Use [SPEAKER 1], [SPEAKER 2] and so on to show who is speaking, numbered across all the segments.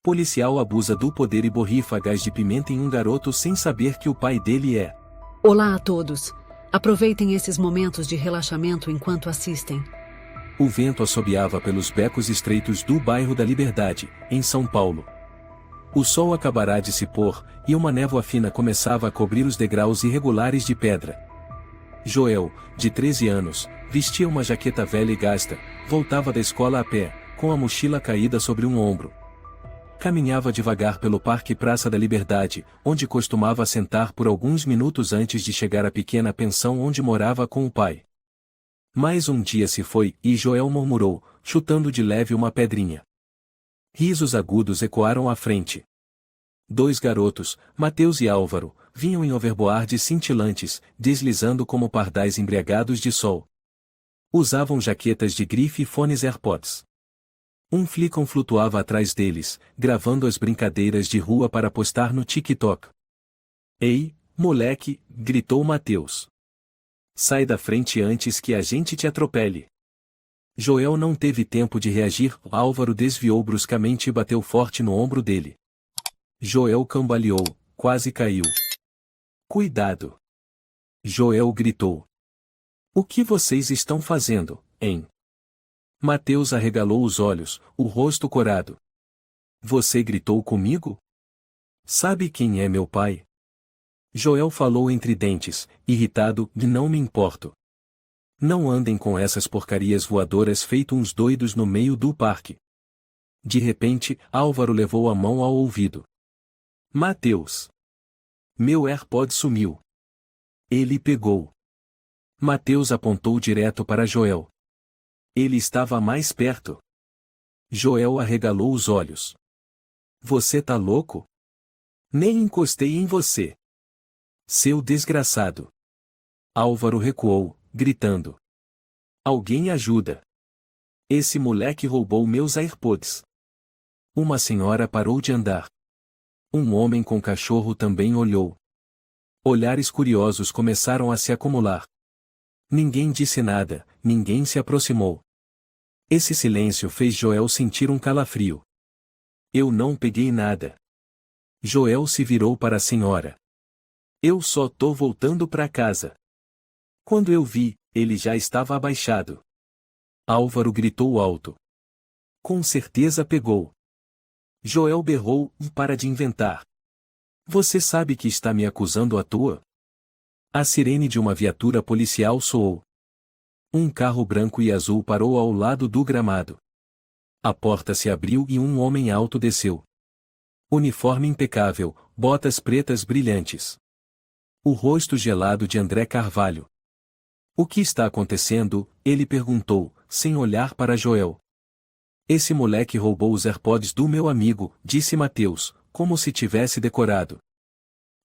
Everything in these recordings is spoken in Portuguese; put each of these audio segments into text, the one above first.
[SPEAKER 1] Policial abusa do poder e borrifa gás de pimenta em um garoto sem saber que o pai dele é.
[SPEAKER 2] Olá a todos. Aproveitem esses momentos de relaxamento enquanto assistem.
[SPEAKER 1] O vento assobiava pelos becos estreitos do bairro da Liberdade, em São Paulo. O sol acabará de se pôr, e uma névoa fina começava a cobrir os degraus irregulares de pedra. Joel, de 13 anos, vestia uma jaqueta velha e gasta, voltava da escola a pé, com a mochila caída sobre um ombro. Caminhava devagar pelo Parque Praça da Liberdade, onde costumava sentar por alguns minutos antes de chegar à pequena pensão onde morava com o pai. Mais um dia se foi, e Joel murmurou, chutando de leve uma pedrinha. Risos agudos ecoaram à frente. 2 garotos, Mateus e Álvaro, vinham em overboards cintilantes, deslizando como pardais embriagados de sol. Usavam jaquetas de grife e fones AirPods. Um Flicon flutuava atrás deles, gravando as brincadeiras de rua para postar no TikTok. Ei, moleque, gritou Mateus. Sai da frente antes que a gente te atropele. Joel não teve tempo de reagir, Álvaro desviou bruscamente e bateu forte no ombro dele. Joel cambaleou, quase caiu. Cuidado! Joel gritou. O que vocês estão fazendo, hein? Mateus arregalou os olhos, o rosto corado. Você gritou comigo? Sabe quem é meu pai? Joel falou entre dentes, irritado, não me importo. Não andem com essas porcarias voadoras feito uns doidos no meio do parque. De repente, Álvaro levou a mão ao ouvido. Mateus! Meu AirPod sumiu. Ele pegou. Mateus apontou direto para Joel. Ele estava mais perto. Joel arregalou os olhos. Você tá louco? Nem encostei em você. Seu desgraçado. Álvaro recuou, gritando. Alguém ajuda. Esse moleque roubou meus AirPods. Uma senhora parou de andar. Um homem com cachorro também olhou. Olhares curiosos começaram a se acumular. Ninguém disse nada, ninguém se aproximou. Esse silêncio fez Joel sentir um calafrio. Eu não peguei nada. Joel se virou para a senhora. Eu só tô voltando para casa. Quando eu vi, ele já estava abaixado. Álvaro gritou alto. Com certeza pegou. Joel berrou, para de inventar. Você sabe que está me acusando à toa? A sirene de uma viatura policial soou. Um carro branco e azul parou ao lado do gramado. A porta se abriu e um homem alto desceu. Uniforme impecável, botas pretas brilhantes. O rosto gelado de André Carvalho. O que está acontecendo? Ele perguntou, sem olhar para Joel. Esse moleque roubou os AirPods do meu amigo, disse Mateus, como se tivesse decorado.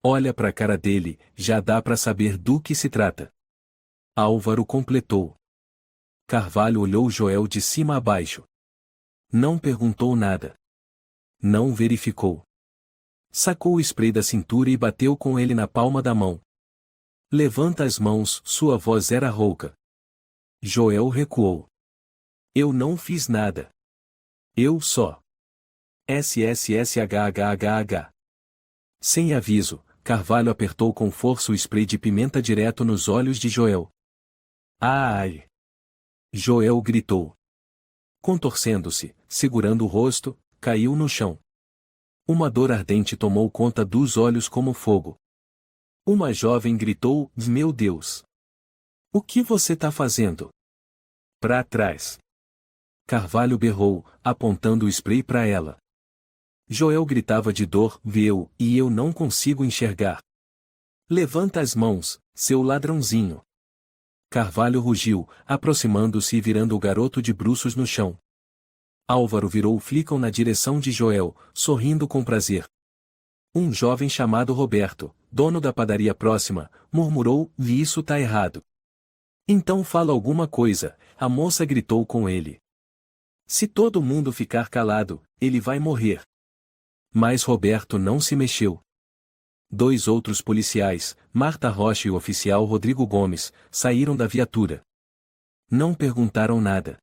[SPEAKER 1] Olha para a cara dele, já dá para saber do que se trata. Álvaro completou. Carvalho olhou Joel de cima a baixo. Não perguntou nada. Não verificou. Sacou o spray da cintura e bateu com ele na palma da mão. Levanta as mãos, sua voz era rouca. Joel recuou. Eu não fiz nada. Eu só. SSSHHHH. Sem aviso, Carvalho apertou com força o spray de pimenta direto nos olhos de Joel. Ai! Joel gritou. Contorcendo-se, segurando o rosto, caiu no chão. Uma dor ardente tomou conta dos olhos como fogo. Uma jovem gritou, meu Deus! O que você tá fazendo? Pra trás! Carvalho berrou, apontando o spray para ela. Joel gritava de dor, e eu não consigo enxergar. Levanta as mãos, seu ladrãozinho. Carvalho rugiu, aproximando-se e virando o garoto de bruços no chão. Álvaro virou o Flicon na direção de Joel, sorrindo com prazer. Um jovem chamado Roberto, dono da padaria próxima, murmurou, isso tá errado. Então fala alguma coisa, a moça gritou com ele. Se todo mundo ficar calado, ele vai morrer. Mas Roberto não se mexeu. 2 outros policiais, Marta Rocha e o oficial Rodrigo Gomes, saíram da viatura. Não perguntaram nada.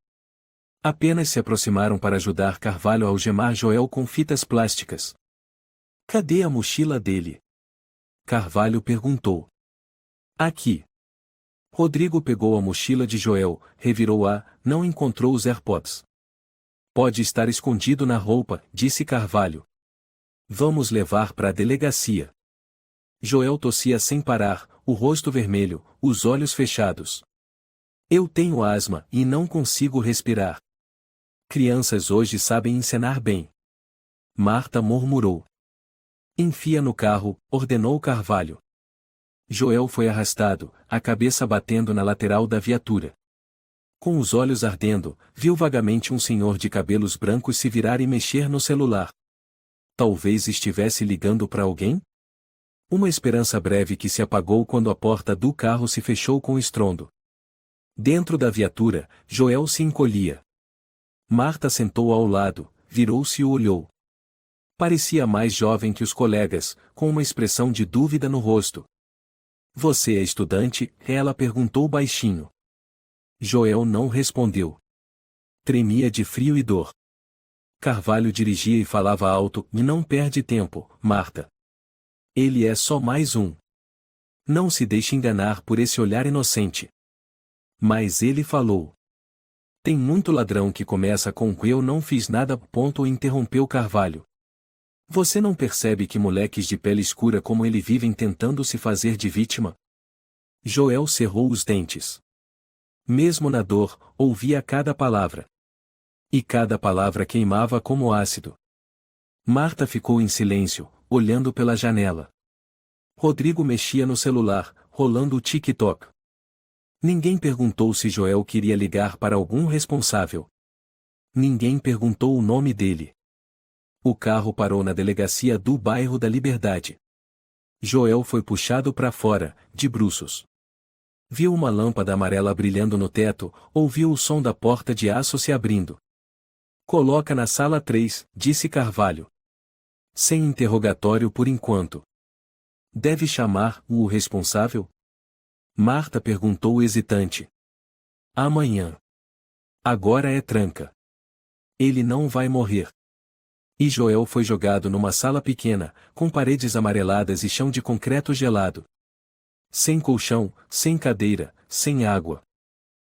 [SPEAKER 1] Apenas se aproximaram para ajudar Carvalho a algemar Joel com fitas plásticas. Cadê a mochila dele? Carvalho perguntou. Aqui. Rodrigo pegou a mochila de Joel, revirou-a, não encontrou os AirPods. Pode estar escondido na roupa, disse Carvalho. Vamos levar para a delegacia. Joel tossia sem parar, o rosto vermelho, os olhos fechados. Eu tenho asma e não consigo respirar. Crianças hoje sabem encenar bem. Marta murmurou. Enfia no carro, ordenou Carvalho. Joel foi arrastado, a cabeça batendo na lateral da viatura. Com os olhos ardendo, viu vagamente um senhor de cabelos brancos se virar e mexer no celular. Talvez estivesse ligando para alguém? Uma esperança breve que se apagou quando a porta do carro se fechou com estrondo. Dentro da viatura, Joel se encolhia. Marta sentou ao lado, virou-se e o olhou. Parecia mais jovem que os colegas, com uma expressão de dúvida no rosto. Você é estudante? Ela perguntou baixinho. Joel não respondeu. Tremia de frio e dor. Carvalho dirigia e falava alto, e não perde tempo, Marta. Ele é só mais um. Não se deixe enganar por esse olhar inocente. Mas ele falou. Tem muito ladrão que começa com eu não fiz nada. Interrompeu Carvalho. Você não percebe que moleques de pele escura como ele vivem tentando se fazer de vítima? Joel cerrou os dentes. Mesmo na dor, ouvia cada palavra. E cada palavra queimava como ácido. Marta ficou em silêncio, olhando pela janela. Rodrigo mexia no celular, rolando o TikTok. Ninguém perguntou se Joel queria ligar para algum responsável. Ninguém perguntou o nome dele. O carro parou na delegacia do bairro da Liberdade. Joel foi puxado para fora, de bruços. Viu uma lâmpada amarela brilhando no teto, ouviu o som da porta de aço se abrindo. Coloca na sala 3, disse Carvalho. Sem interrogatório por enquanto. Deve chamar o responsável? Marta perguntou hesitante. Amanhã. Agora é tranca. Ele não vai morrer. E Joel foi jogado numa sala pequena, com paredes amareladas e chão de concreto gelado. Sem colchão, sem cadeira, sem água.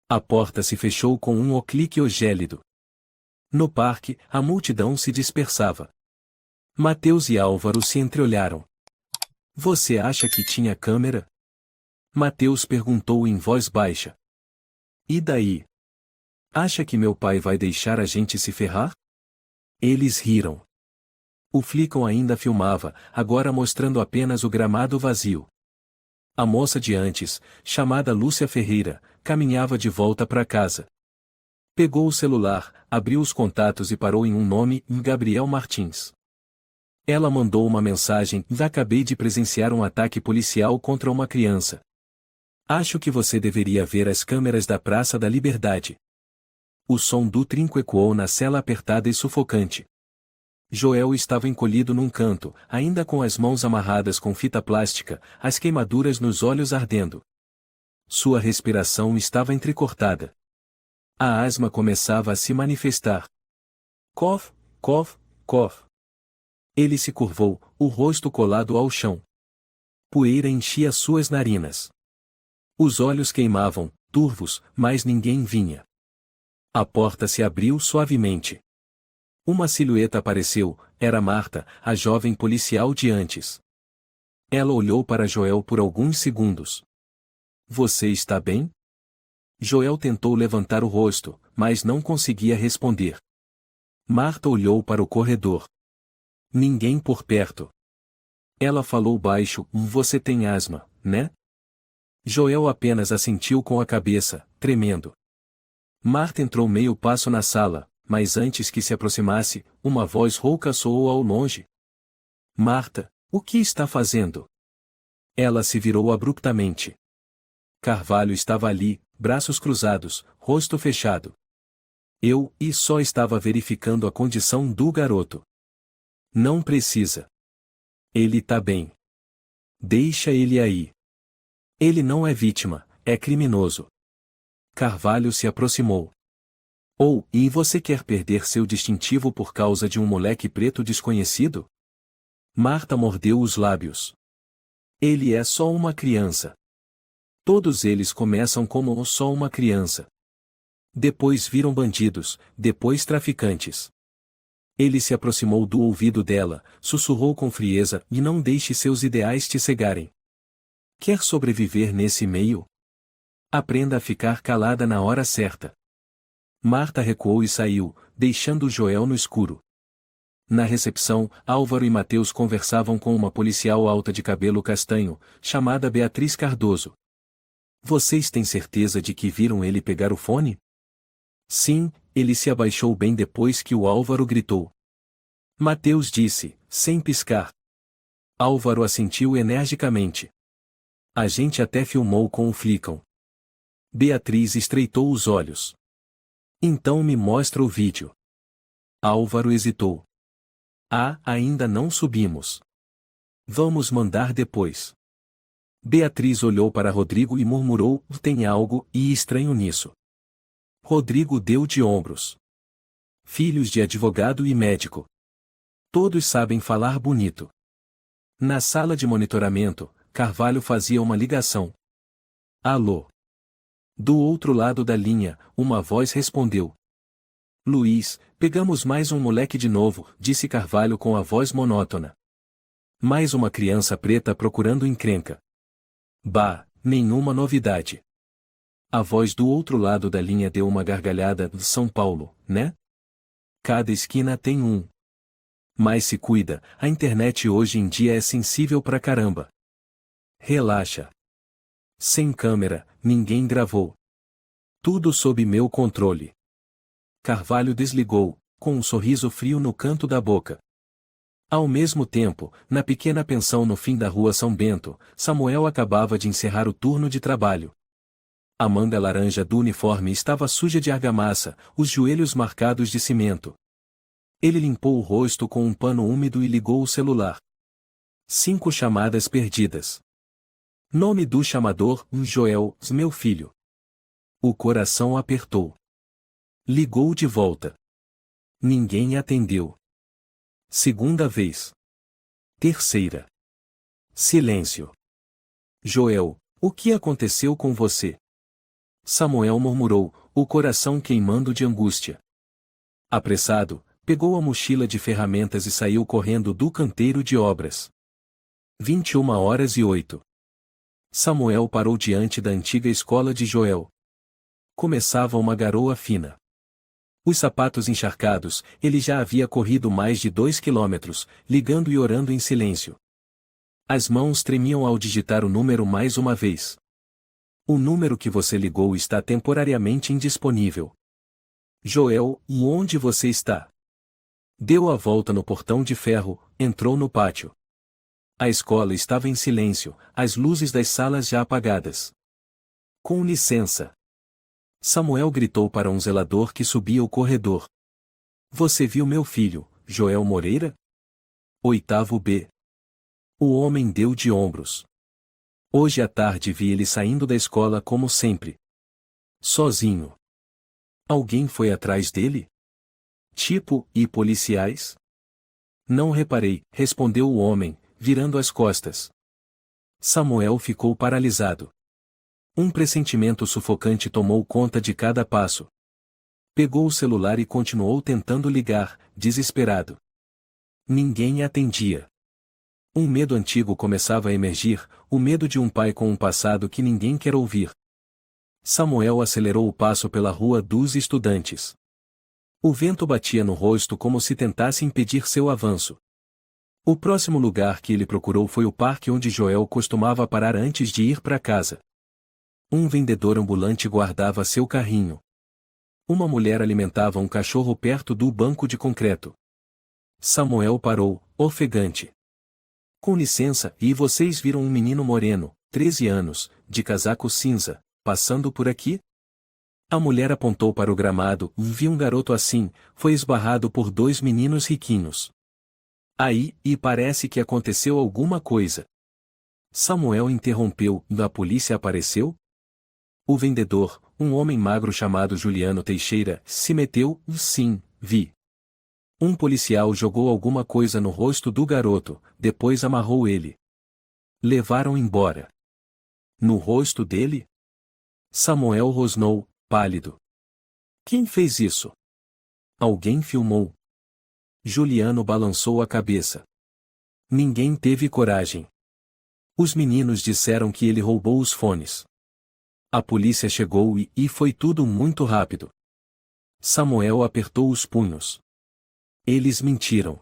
[SPEAKER 1] A porta se fechou com um oclique gélido. No parque, a multidão se dispersava. Mateus e Álvaro se entreolharam. Você acha que tinha câmera? Mateus perguntou em voz baixa. E daí? Acha que meu pai vai deixar a gente se ferrar? Eles riram. O Flicon ainda filmava, agora mostrando apenas o gramado vazio. A moça de antes, chamada Lúcia Ferreira, caminhava de volta para casa. Pegou o celular, abriu os contatos e parou em um nome, Gabriel Martins. Ela mandou uma mensagem: acabei de presenciar um ataque policial contra uma criança. Acho que você deveria ver as câmeras da Praça da Liberdade. O som do trinco ecoou na cela apertada e sufocante. Joel estava encolhido num canto, ainda com as mãos amarradas com fita plástica, as queimaduras nos olhos ardendo. Sua respiração estava entrecortada. A asma começava a se manifestar. Cough, cough, cough. Ele se curvou, o rosto colado ao chão. Poeira enchia suas narinas. Os olhos queimavam, turvos, mas ninguém vinha. A porta se abriu suavemente. Uma silhueta apareceu, era Marta, a jovem policial de antes. Ela olhou para Joel por alguns segundos. Você está bem? Joel tentou levantar o rosto, mas não conseguia responder. Marta olhou para o corredor. Ninguém por perto. Ela falou baixo: Você tem asma, né? Joel apenas assentiu com a cabeça, tremendo. Marta entrou meio passo na sala, mas antes que se aproximasse, uma voz rouca soou ao longe. Marta, o que está fazendo? Ela se virou abruptamente. Carvalho estava ali, braços cruzados, rosto fechado. E só estava verificando a condição do garoto. Não precisa. Ele tá bem. Deixa ele aí. Ele não é vítima, é criminoso. Carvalho se aproximou. E você quer perder seu distintivo por causa de um moleque preto desconhecido? Marta mordeu os lábios. Ele é só uma criança. Todos eles começam como só uma criança. Depois viram bandidos, depois traficantes. Ele se aproximou do ouvido dela, sussurrou com frieza: e não deixe seus ideais te cegarem. Quer sobreviver nesse meio? Aprenda a ficar calada na hora certa. Marta recuou e saiu, deixando Joel no escuro. Na recepção, Álvaro e Mateus conversavam com uma policial alta de cabelo castanho, chamada Beatriz Cardoso. Vocês têm certeza de que viram ele pegar o fone? Sim, ele se abaixou bem depois que o Álvaro gritou. Mateus disse, sem piscar. Álvaro assentiu energicamente. A gente até filmou com o Flickrr. Beatriz estreitou os olhos. Então me mostra o vídeo. Álvaro hesitou. Ainda não subimos. Vamos mandar depois. Beatriz olhou para Rodrigo e murmurou: tem algo estranho nisso. Rodrigo deu de ombros. Filhos de advogado e médico. Todos sabem falar bonito. Na sala de monitoramento, Carvalho fazia uma ligação. Alô. Do outro lado da linha, uma voz respondeu. Luiz, pegamos mais um moleque de novo, disse Carvalho com a voz monótona. Mais uma criança preta procurando encrenca. Bah, nenhuma novidade. A voz do outro lado da linha deu uma gargalhada. São Paulo, né? Cada esquina tem um. Mas se cuida, a internet hoje em dia é sensível pra caramba. Relaxa. Sem câmera, ninguém gravou. Tudo sob meu controle. Carvalho desligou, com um sorriso frio no canto da boca. Ao mesmo tempo, na pequena pensão no fim da rua São Bento, Samuel acabava de encerrar o turno de trabalho. A manga laranja do uniforme estava suja de argamassa, os joelhos marcados de cimento. Ele limpou o rosto com um pano úmido e ligou o celular. 5 chamadas perdidas. Nome do chamador: Joel, meu filho. O coração apertou. Ligou de volta. Ninguém atendeu. Segunda vez. Terceira. Silêncio. Joel, o que aconteceu com você? Samuel murmurou, o coração queimando de angústia. Apressado, pegou a mochila de ferramentas e saiu correndo do canteiro de obras. 21h08. Samuel parou diante da antiga escola de Joel. Começava uma garoa fina. Os sapatos encharcados, ele já havia corrido mais de 2 quilômetros, ligando e orando em silêncio. As mãos tremiam ao digitar o número mais uma vez. O número que você ligou está temporariamente indisponível. Joel, onde você está? Deu a volta no portão de ferro, entrou no pátio. A escola estava em silêncio, as luzes das salas já apagadas. Com licença. Samuel gritou para um zelador que subia o corredor. Você viu meu filho, Joel Moreira? 8º B. O homem deu de ombros. Hoje à tarde vi ele saindo da escola como sempre. Sozinho. Alguém foi atrás dele? Tipo, e policiais? Não reparei, respondeu o homem, virando as costas. Samuel ficou paralisado. Um pressentimento sufocante tomou conta de cada passo. Pegou o celular e continuou tentando ligar, desesperado. Ninguém atendia. Um medo antigo começava a emergir, o medo de um pai com um passado que ninguém quer ouvir. Samuel acelerou o passo pela rua dos estudantes. O vento batia no rosto como se tentasse impedir seu avanço. O próximo lugar que ele procurou foi o parque onde Joel costumava parar antes de ir para casa. Um vendedor ambulante guardava seu carrinho. Uma mulher alimentava um cachorro perto do banco de concreto. Samuel parou, ofegante. Com licença, e vocês viram um menino moreno, 13 anos, de casaco cinza, passando por aqui? A mulher apontou para o gramado, vi um garoto assim, foi esbarrado por 2 meninos riquinhos. Aí, e parece que aconteceu alguma coisa. Samuel interrompeu, a polícia apareceu? O vendedor, Um homem magro chamado Juliano Teixeira se meteu, sim, vi. Um policial jogou alguma coisa no rosto do garoto, depois amarrou ele. Levaram embora. No rosto dele? Samuel rosnou, pálido. Quem fez isso? Alguém filmou. Juliano balançou a cabeça. Ninguém teve coragem. Os meninos disseram que ele roubou os fones. A polícia chegou e foi tudo muito rápido. Samuel apertou os punhos. Eles mentiram.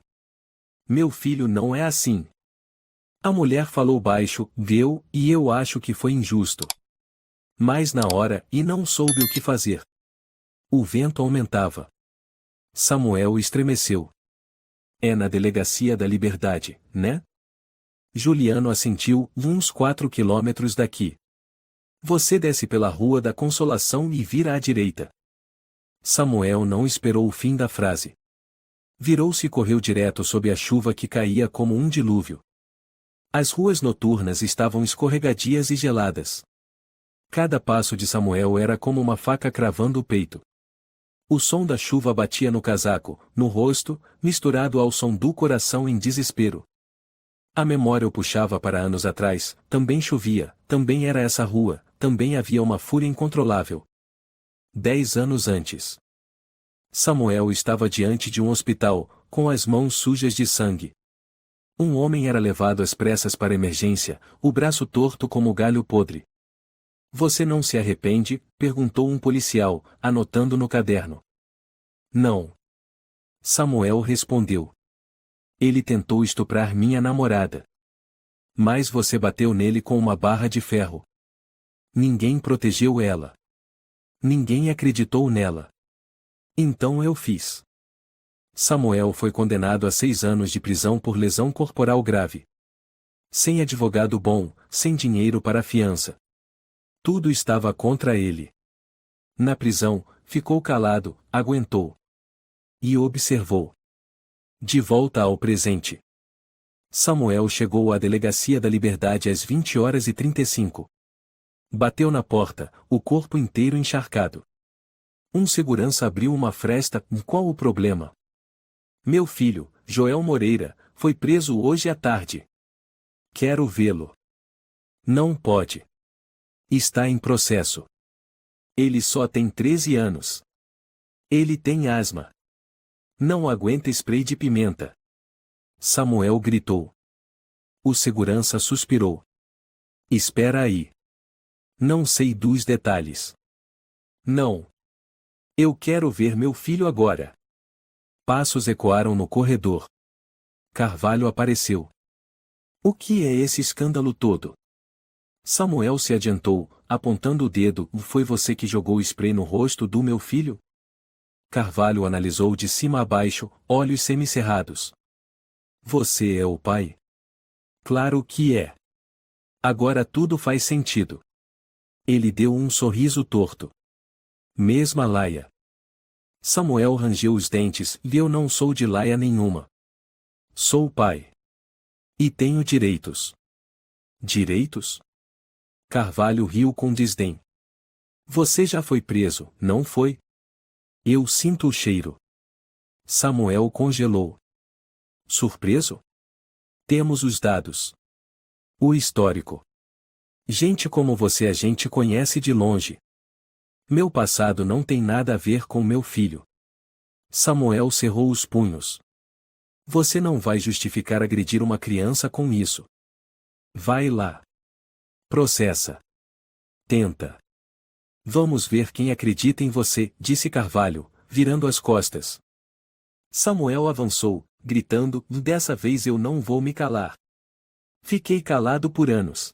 [SPEAKER 1] Meu filho não é assim. A mulher falou baixo, viu, e eu acho que foi injusto. Mas na hora, e não soube o que fazer. O vento aumentava. Samuel estremeceu. É na Delegacia da Liberdade, né? Juliano assentiu, uns 4 quilômetros daqui. Você desce pela Rua da Consolação e vira à direita. Samuel não esperou o fim da frase. Virou-se e correu direto sob a chuva que caía como um dilúvio. As ruas noturnas estavam escorregadias e geladas. Cada passo de Samuel era como uma faca cravando o peito. O som da chuva batia no casaco, no rosto, misturado ao som do coração em desespero. A memória o puxava para anos atrás, também chovia, também era essa rua, também havia uma fúria incontrolável. 10 anos antes. Samuel estava diante de um hospital, com as mãos sujas de sangue. Um homem era levado às pressas para emergência, o braço torto como galho podre. Você não se arrepende? Perguntou um policial, anotando no caderno. Não. Samuel respondeu. Ele tentou estuprar minha namorada. Mas você bateu nele com uma barra de ferro. Ninguém protegeu ela. Ninguém acreditou nela. Então eu fiz. Samuel foi condenado a 6 anos de prisão por lesão corporal grave. Sem advogado bom, sem dinheiro para a fiança. Tudo estava contra ele. Na prisão, ficou calado, aguentou. E observou. De volta ao presente. Samuel chegou à Delegacia da Liberdade às 20h35. Bateu na porta, o corpo inteiro encharcado. Um segurança abriu uma fresta. Qual o problema? Meu filho, Joel Moreira, foi preso hoje à tarde. Quero vê-lo. Não pode. Está em processo. Ele só tem 13 anos. Ele tem asma. Não aguenta spray de pimenta. Samuel gritou. O segurança suspirou. Espera aí. Não sei dos detalhes. Não. Eu quero ver meu filho agora. Passos ecoaram no corredor. Carvalho apareceu. O que é esse escândalo todo? Samuel se adiantou, apontando o dedo. Foi você que jogou spray no rosto do meu filho? Carvalho analisou de cima a baixo, olhos semicerrados. Você é o pai? Claro que é. Agora tudo faz sentido. Ele deu um sorriso torto. Mesma laia. Samuel rangeu os dentes. Eu não sou de laia nenhuma. Sou pai. E tenho direitos. Direitos? Carvalho riu com desdém. Você já foi preso, não foi? Eu sinto o cheiro. Samuel congelou. Surpreso? Temos os dados. O histórico. Gente como você a gente conhece de longe. Meu passado não tem nada a ver com meu filho. Samuel cerrou os punhos. Você não vai justificar agredir uma criança com isso. Vai lá. Processa. Tenta. Vamos ver quem acredita em você, disse Carvalho, virando as costas. Samuel avançou, gritando, dessa vez eu não vou me calar. Fiquei calado por anos.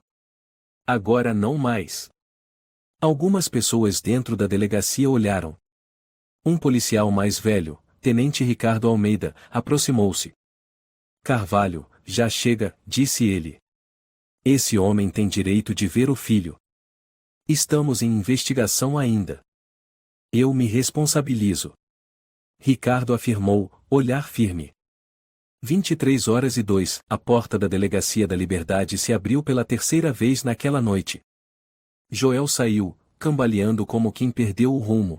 [SPEAKER 1] Agora não mais. Algumas pessoas dentro da delegacia olharam. Um policial mais velho, Tenente Ricardo Almeida, aproximou-se. Carvalho, já chega, disse ele. Esse homem tem direito de ver o filho. Estamos em investigação ainda. Eu me responsabilizo. Ricardo afirmou, olhar firme. 23h02, a porta da Delegacia da Liberdade se abriu pela terceira vez naquela noite. Joel saiu, cambaleando como quem perdeu o rumo.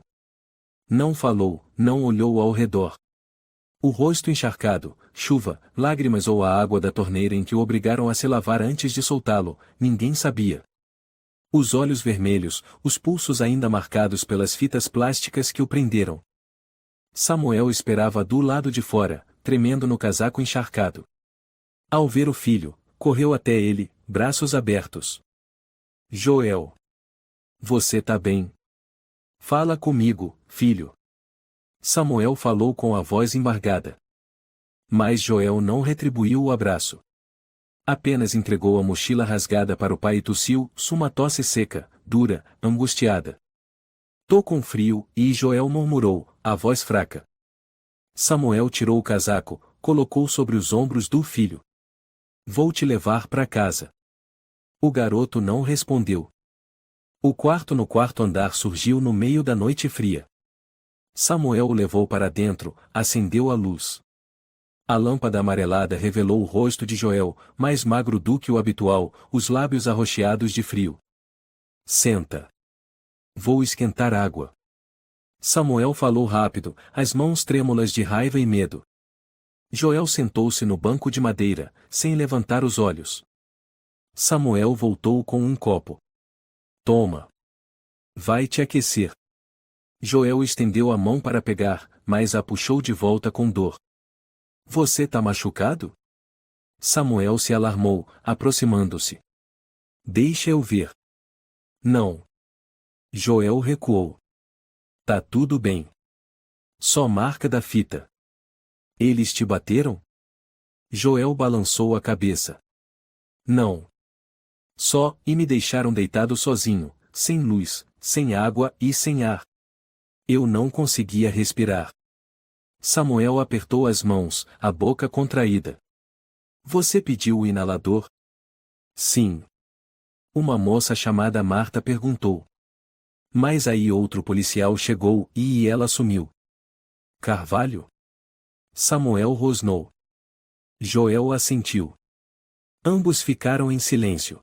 [SPEAKER 1] Não falou, não olhou ao redor. O rosto encharcado, chuva, lágrimas ou a água da torneira em que o obrigaram a se lavar antes de soltá-lo, ninguém sabia. Os olhos vermelhos, os pulsos ainda marcados pelas fitas plásticas que o prenderam. Samuel esperava do lado de fora, tremendo no casaco encharcado. Ao ver o filho, correu até ele, braços abertos. Joel. Você tá bem? Fala comigo, filho. Samuel falou com a voz embargada. Mas Joel não retribuiu o abraço. Apenas entregou a mochila rasgada para o pai e tossiu, uma tosse seca, dura, angustiada. Tô com frio, e Joel murmurou, a voz fraca. Samuel tirou o casaco, colocou sobre os ombros do filho. Vou te levar para casa. O garoto não respondeu. O quarto no quarto andar surgiu no meio da noite fria. Samuel o levou para dentro, acendeu a luz. A lâmpada amarelada revelou o rosto de Joel, mais magro do que o habitual, os lábios arroxeados de frio. Senta. Vou esquentar água. Samuel falou rápido, as mãos trêmulas de raiva e medo. Joel sentou-se no banco de madeira, sem levantar os olhos. Samuel voltou com um copo. Toma. Vai te aquecer. Joel estendeu a mão para pegar, mas a puxou de volta com dor. Você tá machucado? Samuel se alarmou, aproximando-se. Deixa eu ver. Não. Joel recuou. Tá tudo bem. Só marca da fita. Eles te bateram? Joel balançou a cabeça. Não. Só, e me deixaram deitado sozinho, sem luz, sem água e sem ar. Eu não conseguia respirar. Samuel apertou as mãos, a boca contraída. Você pediu o inalador? Sim. Uma moça chamada Marta perguntou. Mas aí outro policial chegou e ela sumiu. Carvalho? Samuel rosnou. Joel assentiu. Ambos ficaram em silêncio.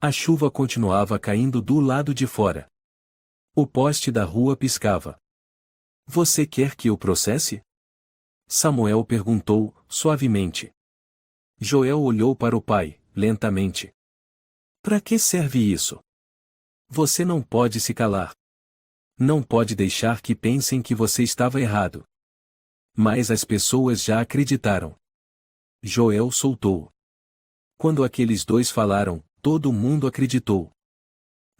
[SPEAKER 1] A chuva continuava caindo do lado de fora. O poste da rua piscava. Você quer que eu processe? Samuel perguntou, suavemente. Joel olhou para o pai, lentamente. Para que serve isso? Você não pode se calar. Não pode deixar que pensem que você estava errado. Mas as pessoas já acreditaram. Joel soltou. Quando aqueles dois falaram, todo mundo acreditou.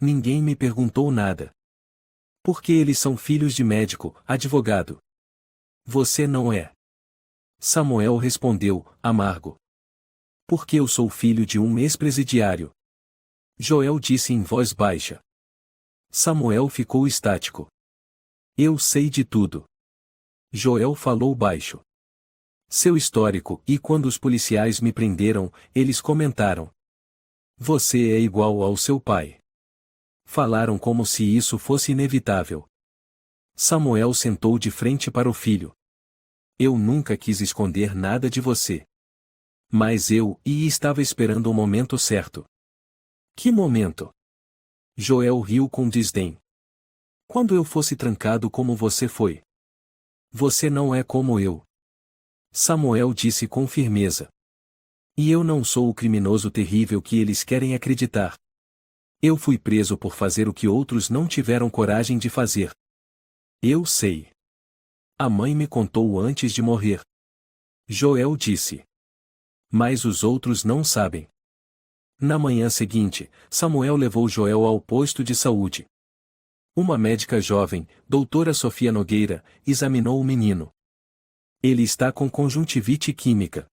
[SPEAKER 1] Ninguém me perguntou nada. Porque eles são filhos de médico, advogado. Você não é. Samuel respondeu, amargo. Porque eu sou filho de um ex-presidiário. Joel disse em voz baixa. Samuel ficou estático. Eu sei de tudo. Joel falou baixo. Seu histórico, e quando os policiais me prenderam, eles comentaram. Você é igual ao seu pai. Falaram como se isso fosse inevitável. Samuel sentou de frente para o filho. Eu nunca quis esconder nada de você. Mas estava esperando o momento certo. Que momento? Joel riu com desdém. Quando eu fosse trancado como você foi. Você não é como eu. Samuel disse com firmeza. E eu não sou o criminoso terrível que eles querem acreditar. Eu fui preso por fazer o que outros não tiveram coragem de fazer. Eu sei. A mãe me contou antes de morrer. Joel disse. Mas os outros não sabem. Na manhã seguinte, Samuel levou Joel ao posto de saúde. Uma médica jovem, doutora Sofia Nogueira, examinou o menino. Ele está com conjuntivite química.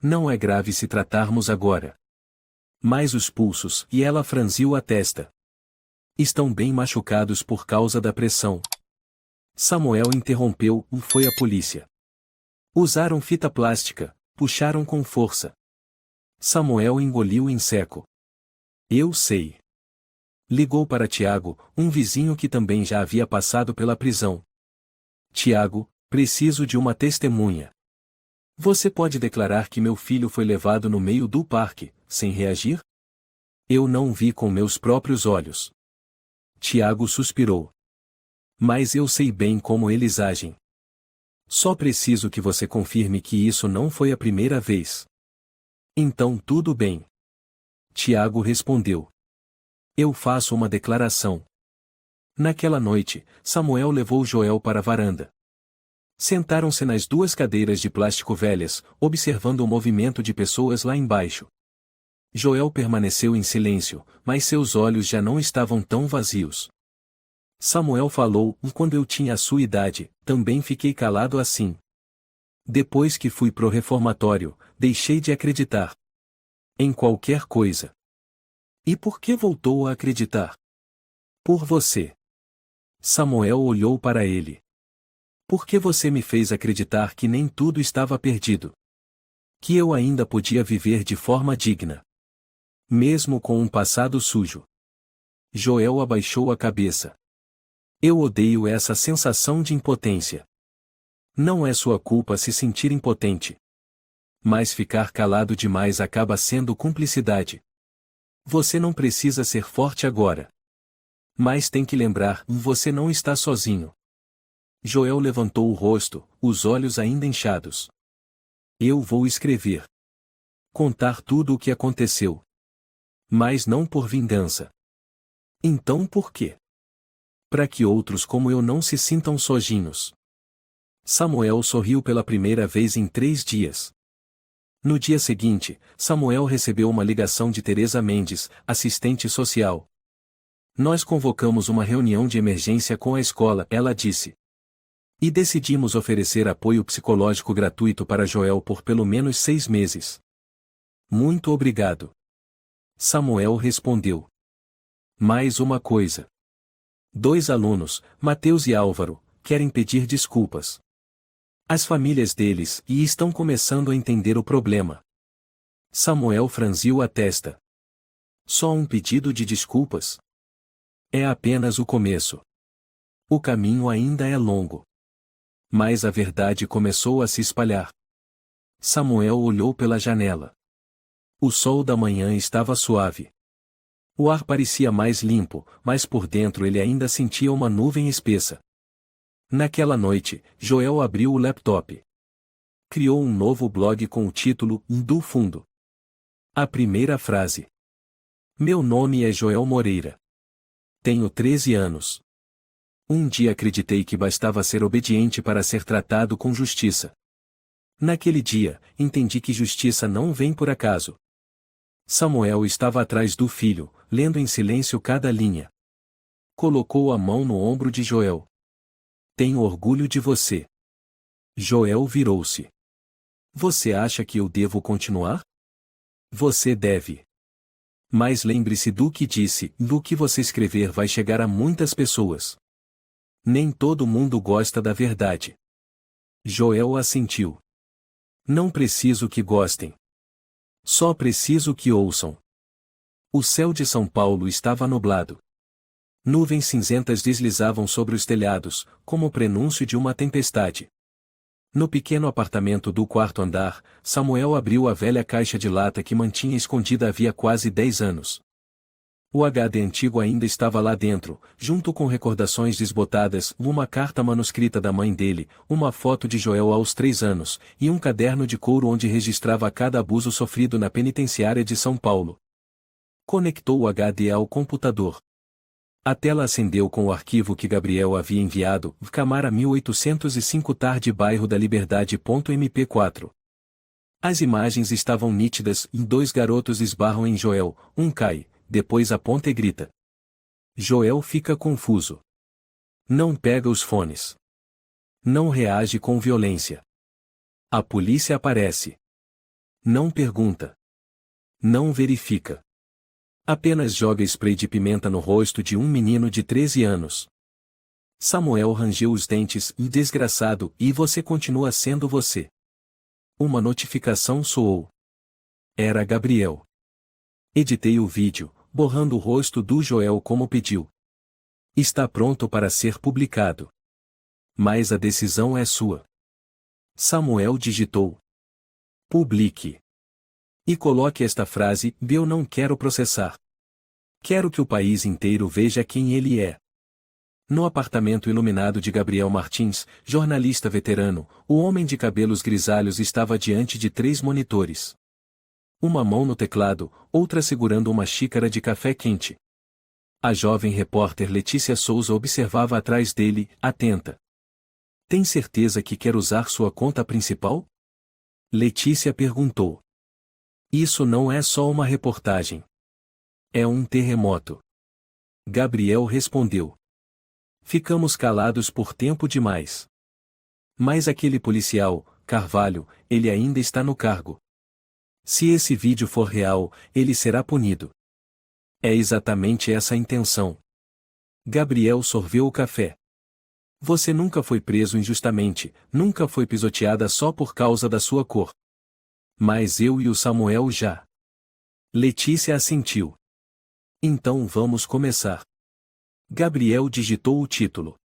[SPEAKER 1] Não é grave se tratarmos agora. Mas os pulsos, e ela franziu a testa. Estão bem machucados por causa da pressão. Samuel interrompeu, foi a polícia. Usaram fita plástica, puxaram com força. Samuel engoliu em seco. Eu sei. Ligou para Tiago, um vizinho que também já havia passado pela prisão. Tiago, preciso de uma testemunha. Você pode declarar que meu filho foi levado no meio do parque, sem reagir? Eu não vi com meus próprios olhos. Tiago suspirou. Mas eu sei bem como eles agem. Só preciso que você confirme que isso não foi a primeira vez. Então tudo bem. Tiago respondeu. Eu faço uma declaração. Naquela noite, Samuel levou Joel para a varanda. Sentaram-se nas duas cadeiras de plástico velhas, observando o movimento de pessoas lá embaixo. Joel permaneceu em silêncio, mas seus olhos já não estavam tão vazios. Samuel falou: quando eu tinha a sua idade, também fiquei calado assim. Depois que fui pro reformatório, deixei de acreditar em qualquer coisa. E por que voltou a acreditar? Por você. Samuel olhou para ele. Por que você me fez acreditar que nem tudo estava perdido? Que eu ainda podia viver de forma digna. Mesmo com um passado sujo. Joel abaixou a cabeça. Eu odeio essa sensação de impotência. Não é sua culpa se sentir impotente. Mas ficar calado demais acaba sendo cumplicidade. Você não precisa ser forte agora. Mas tem que lembrar, você não está sozinho. Joel levantou o rosto, os olhos ainda inchados. Eu vou escrever. Contar tudo o que aconteceu. Mas não por vingança. Então por quê? Para que outros como eu não se sintam sozinhos. Samuel sorriu pela primeira vez em 3 dias. No dia seguinte, Samuel recebeu uma ligação de Teresa Mendes, assistente social. Nós convocamos uma reunião de emergência com a escola, ela disse. E decidimos oferecer apoio psicológico gratuito para Joel por pelo menos 6 meses. Muito obrigado. Samuel respondeu. Mais uma coisa. 2 alunos, Mateus e Álvaro, querem pedir desculpas. As famílias deles e estão começando a entender o problema. Samuel franziu a testa. Só um pedido de desculpas? É apenas o começo. O caminho ainda é longo. Mas a verdade começou a se espalhar. Samuel olhou pela janela. O sol da manhã estava suave. O ar parecia mais limpo, mas por dentro ele ainda sentia uma nuvem espessa. Naquela noite, Joel abriu o laptop. Criou um novo blog com o título Do Fundo. A primeira frase. Meu nome é Joel Moreira. Tenho 13 anos. Um dia acreditei que bastava ser obediente para ser tratado com justiça. Naquele dia, entendi que justiça não vem por acaso. Samuel estava atrás do filho, lendo em silêncio cada linha. Colocou a mão no ombro de Joel. Tenho orgulho de você. Joel virou-se. Você acha que eu devo continuar? Você deve. Mas lembre-se do que disse, do que você escrever vai chegar a muitas pessoas. Nem todo mundo gosta da verdade. Joel assentiu. Não preciso que gostem. Só preciso que ouçam. O céu de São Paulo estava nublado. Nuvens cinzentas deslizavam sobre os telhados, como o prenúncio de uma tempestade. No pequeno apartamento do 4º andar, Samuel abriu a velha caixa de lata que mantinha escondida havia quase 10 anos. O HD antigo ainda estava lá dentro, junto com recordações desbotadas, uma carta manuscrita da mãe dele, uma foto de Joel aos 3 anos, e um caderno de couro onde registrava cada abuso sofrido na penitenciária de São Paulo. Conectou o HD ao computador. A tela acendeu com o arquivo que Gabriel havia enviado, Camara 1805 tarde bairro da Liberdade.mp4. As imagens estavam nítidas e 2 garotos esbarram em Joel, um cai, depois aponta e grita. Joel fica confuso. Não pega os fones. Não reage com violência. A polícia aparece. Não pergunta. Não verifica. Apenas joga spray de pimenta no rosto de um menino de 13 anos. Samuel rangeu os dentes, desgraçado, e você continua sendo você. Uma notificação soou. Era Gabriel. Editei o vídeo, borrando o rosto do Joel como pediu. Está pronto para ser publicado. Mas a decisão é sua. Samuel digitou. Publique. E coloque esta frase: eu não quero processar. Quero que o país inteiro veja quem ele é. No apartamento iluminado de Gabriel Martins, jornalista veterano, o homem de cabelos grisalhos estava diante de 3 monitores. Uma mão no teclado, outra segurando uma xícara de café quente. A jovem repórter Letícia Souza observava atrás dele, atenta. Tem certeza que quer usar sua conta principal? Letícia perguntou. Isso não é só uma reportagem. É um terremoto. Gabriel respondeu. Ficamos calados por tempo demais. Mas aquele policial, Carvalho, ele ainda está no cargo. Se esse vídeo for real, ele será punido. É exatamente essa a intenção. Gabriel sorveu o café. Você nunca foi preso injustamente, nunca foi pisoteada só por causa da sua cor. Mas eu e o Samuel já. Letícia assentiu. Então vamos começar. Gabriel digitou o título.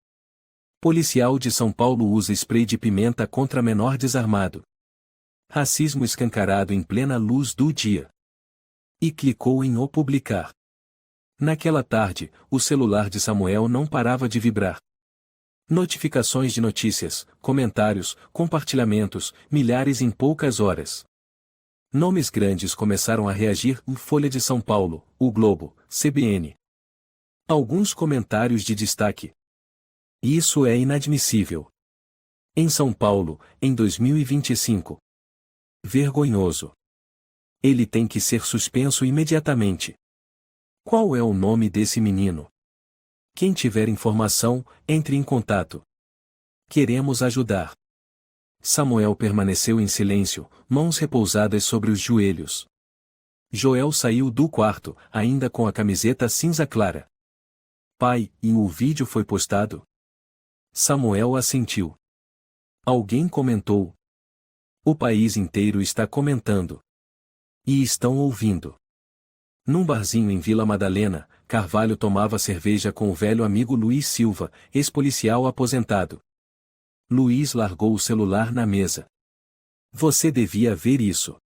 [SPEAKER 1] Policial de São Paulo usa spray de pimenta contra menor desarmado. Racismo escancarado em plena luz do dia. E clicou em o publicar. Naquela tarde, o celular de Samuel não parava de vibrar. Notificações de notícias, comentários, compartilhamentos, milhares em poucas horas. Nomes grandes começaram a reagir: Folha de São Paulo, O Globo, CBN. Alguns comentários de destaque. Isso é inadmissível. Em São Paulo, em 2025. Vergonhoso. Ele tem que ser suspenso imediatamente. Qual é o nome desse menino? Quem tiver informação, entre em contato. Queremos ajudar. Samuel permaneceu em silêncio, mãos repousadas sobre os joelhos. Joel saiu do quarto, ainda com a camiseta cinza clara. Pai, e o vídeo foi postado? Samuel assentiu. Alguém comentou. O país inteiro está comentando. E estão ouvindo. Num barzinho em Vila Madalena, Carvalho tomava cerveja com o velho amigo Luiz Silva, ex-policial aposentado. Luiz largou o celular na mesa. Você devia ver isso.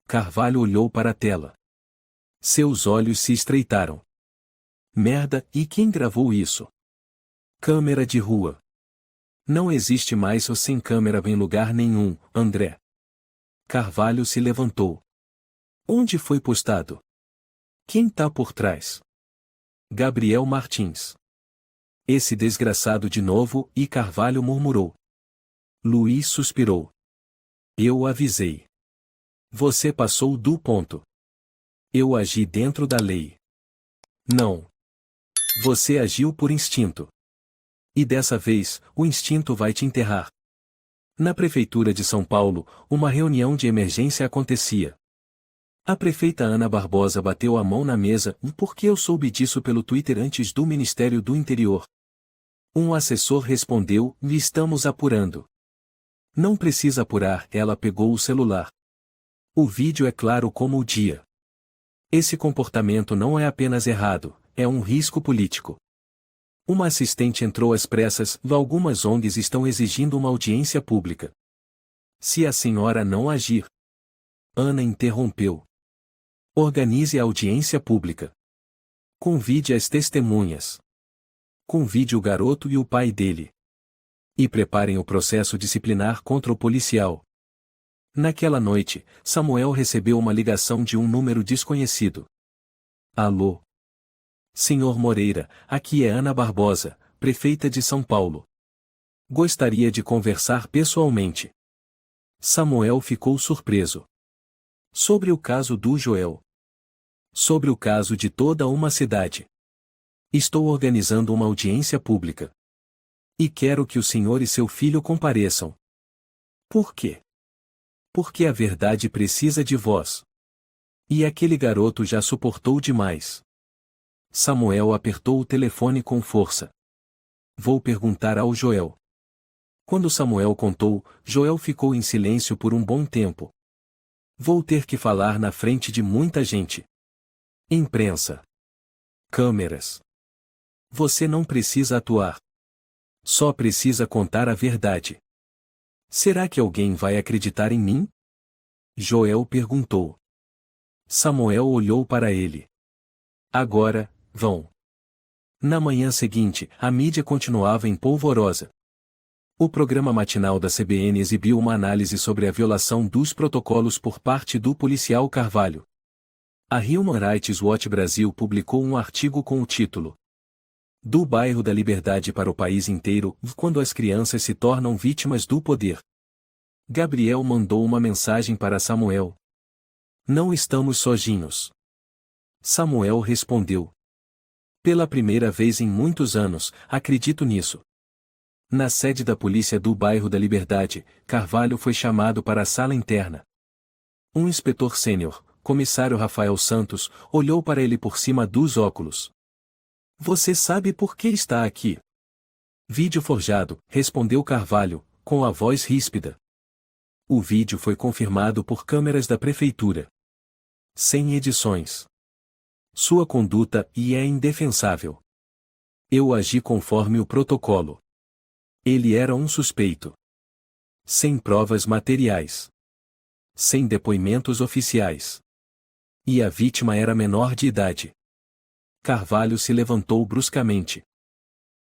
[SPEAKER 1] Carvalho olhou para a tela. Seus olhos se estreitaram. Merda, e quem gravou isso? Câmera de rua. Não existe mais o sem câmera em lugar nenhum, André. Carvalho se levantou. Onde foi postado? Quem tá por trás? Gabriel Martins. Esse desgraçado de novo, e Carvalho murmurou. Luiz suspirou. Eu avisei. Você passou do ponto. Eu agi dentro da lei. Não. Você agiu por instinto. E dessa vez, o instinto vai te enterrar. Na Prefeitura de São Paulo, uma reunião de emergência acontecia. A prefeita Ana Barbosa bateu a mão na mesa. Por que eu soube disso pelo Twitter antes do Ministério do Interior? Um assessor respondeu: estamos apurando. Não precisa apurar, ela pegou o celular. O vídeo é claro como o dia. Esse comportamento não é apenas errado, é um risco político. Uma assistente entrou às pressas: algumas ONGs estão exigindo uma audiência pública. Se a senhora não agir. Ana interrompeu. Organize a audiência pública. Convide as testemunhas. Convide o garoto e o pai dele. E preparem o processo disciplinar contra o policial. Naquela noite, Samuel recebeu uma ligação de um número desconhecido. Alô? Senhor Moreira, aqui é Ana Barbosa, prefeita de São Paulo. Gostaria de conversar pessoalmente. Samuel ficou surpreso. Sobre o caso do Joel. Sobre o caso de toda uma cidade. Estou organizando uma audiência pública. E quero que o senhor e seu filho compareçam. Por quê? Porque a verdade precisa de voz. E aquele garoto já suportou demais. Samuel apertou o telefone com força. Vou perguntar ao Joel. Quando Samuel contou, Joel ficou em silêncio por um bom tempo. Vou ter que falar na frente de muita gente. Imprensa. Câmeras. Você não precisa atuar. Só precisa contar a verdade. Será que alguém vai acreditar em mim? Joel perguntou. Samuel olhou para ele. Agora, vão. Na manhã seguinte, a mídia continuava em polvorosa. O programa matinal da CBN exibiu uma análise sobre a violação dos protocolos por parte do policial Carvalho. A Human Rights Watch Brasil publicou um artigo com o título "Do bairro da Liberdade para o país inteiro, quando as crianças se tornam vítimas do poder." Gabriel mandou uma mensagem para Samuel. "Não estamos sozinhos." Samuel respondeu: "Pela primeira vez em muitos anos, acredito nisso." Na sede da polícia do bairro da Liberdade, Carvalho foi chamado para a sala interna. Um inspetor sênior, comissário Rafael Santos, olhou para ele por cima dos óculos. "Você sabe por que está aqui?" "Vídeo forjado", respondeu Carvalho, com a voz ríspida. O vídeo foi confirmado por câmeras da prefeitura. Sem edições. Sua conduta é indefensável. Eu agi conforme o protocolo. Ele era um suspeito. Sem provas materiais. Sem depoimentos oficiais. E a vítima era menor de idade. Carvalho se levantou bruscamente.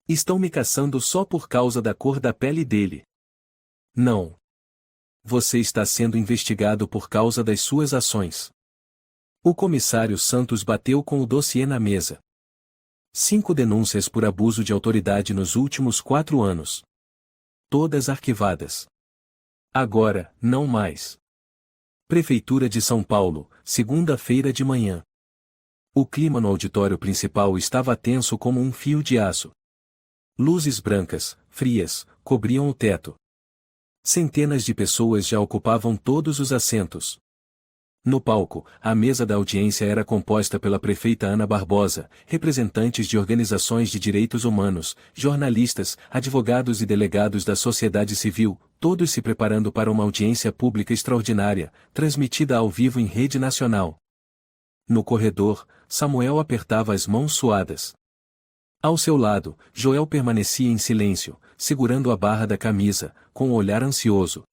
[SPEAKER 1] "Estão me caçando só por causa da cor da pele dele." "Não. Você está sendo investigado por causa das suas ações." O comissário Santos bateu com o dossiê na mesa. 5 denúncias por abuso de autoridade nos últimos 4 anos. Todas arquivadas. Agora, não mais. Prefeitura de São Paulo, segunda-feira de manhã. O clima no auditório principal estava tenso como um fio de aço. Luzes brancas, frias, cobriam o teto. Centenas de pessoas já ocupavam todos os assentos. No palco, a mesa da audiência era composta pela prefeita Ana Barbosa, representantes de organizações de direitos humanos, jornalistas, advogados e delegados da sociedade civil, todos se preparando para uma audiência pública extraordinária, transmitida ao vivo em rede nacional. No corredor, Samuel apertava as mãos suadas. Ao seu lado, Joel permanecia em silêncio, segurando a barra da camisa, com um olhar ansioso.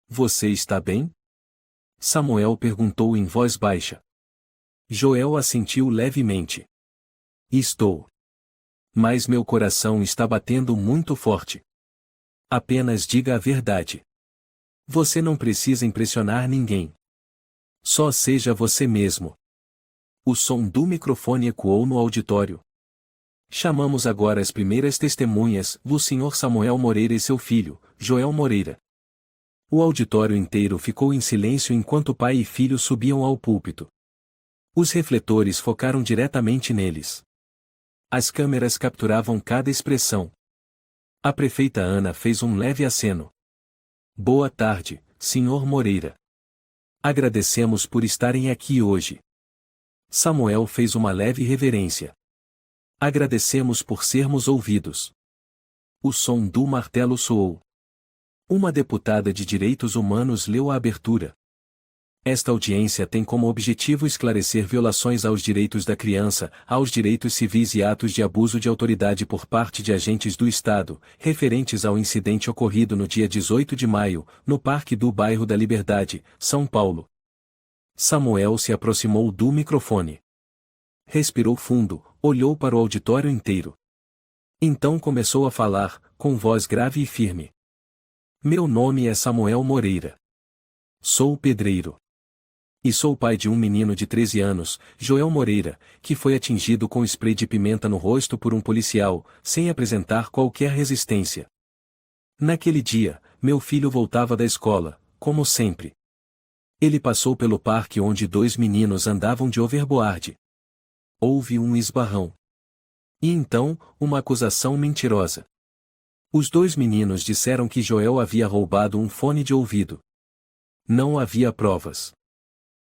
[SPEAKER 1] "Você está bem?" Samuel perguntou em voz baixa. Joel assentiu levemente. "Estou. Mas meu coração está batendo muito forte." "Apenas diga a verdade. Você não precisa impressionar ninguém. Só seja você mesmo." O som do microfone ecoou no auditório. "Chamamos agora as primeiras testemunhas, o Sr. Samuel Moreira e seu filho, Joel Moreira." O auditório inteiro ficou em silêncio enquanto pai e filho subiam ao púlpito. Os refletores focaram diretamente neles. As câmeras capturavam cada expressão. A prefeita Ana fez um leve aceno. "Boa tarde, Sr. Moreira. Agradecemos por estarem aqui hoje." Samuel fez uma leve reverência. "Agradecemos por sermos ouvidos." O som do martelo soou. Uma deputada de direitos humanos leu a abertura. "Esta audiência tem como objetivo esclarecer violações aos direitos da criança, aos direitos civis e atos de abuso de autoridade por parte de agentes do Estado, referentes ao incidente ocorrido no dia 18 de maio, no Parque do Bairro da Liberdade, São Paulo." Samuel se aproximou do microfone. Respirou fundo, olhou para o auditório inteiro. Então começou a falar, com voz grave e firme. "Meu nome é Samuel Moreira. Sou pedreiro. E sou pai de um menino de 13 anos, Joel Moreira, que foi atingido com spray de pimenta no rosto por um policial, sem apresentar qualquer resistência. Naquele dia, meu filho voltava da escola, como sempre. Ele passou pelo parque onde 2 meninos andavam de overboard. Houve um esbarrão. E então, uma acusação mentirosa. Os 2 meninos disseram que Joel havia roubado um fone de ouvido. Não havia provas.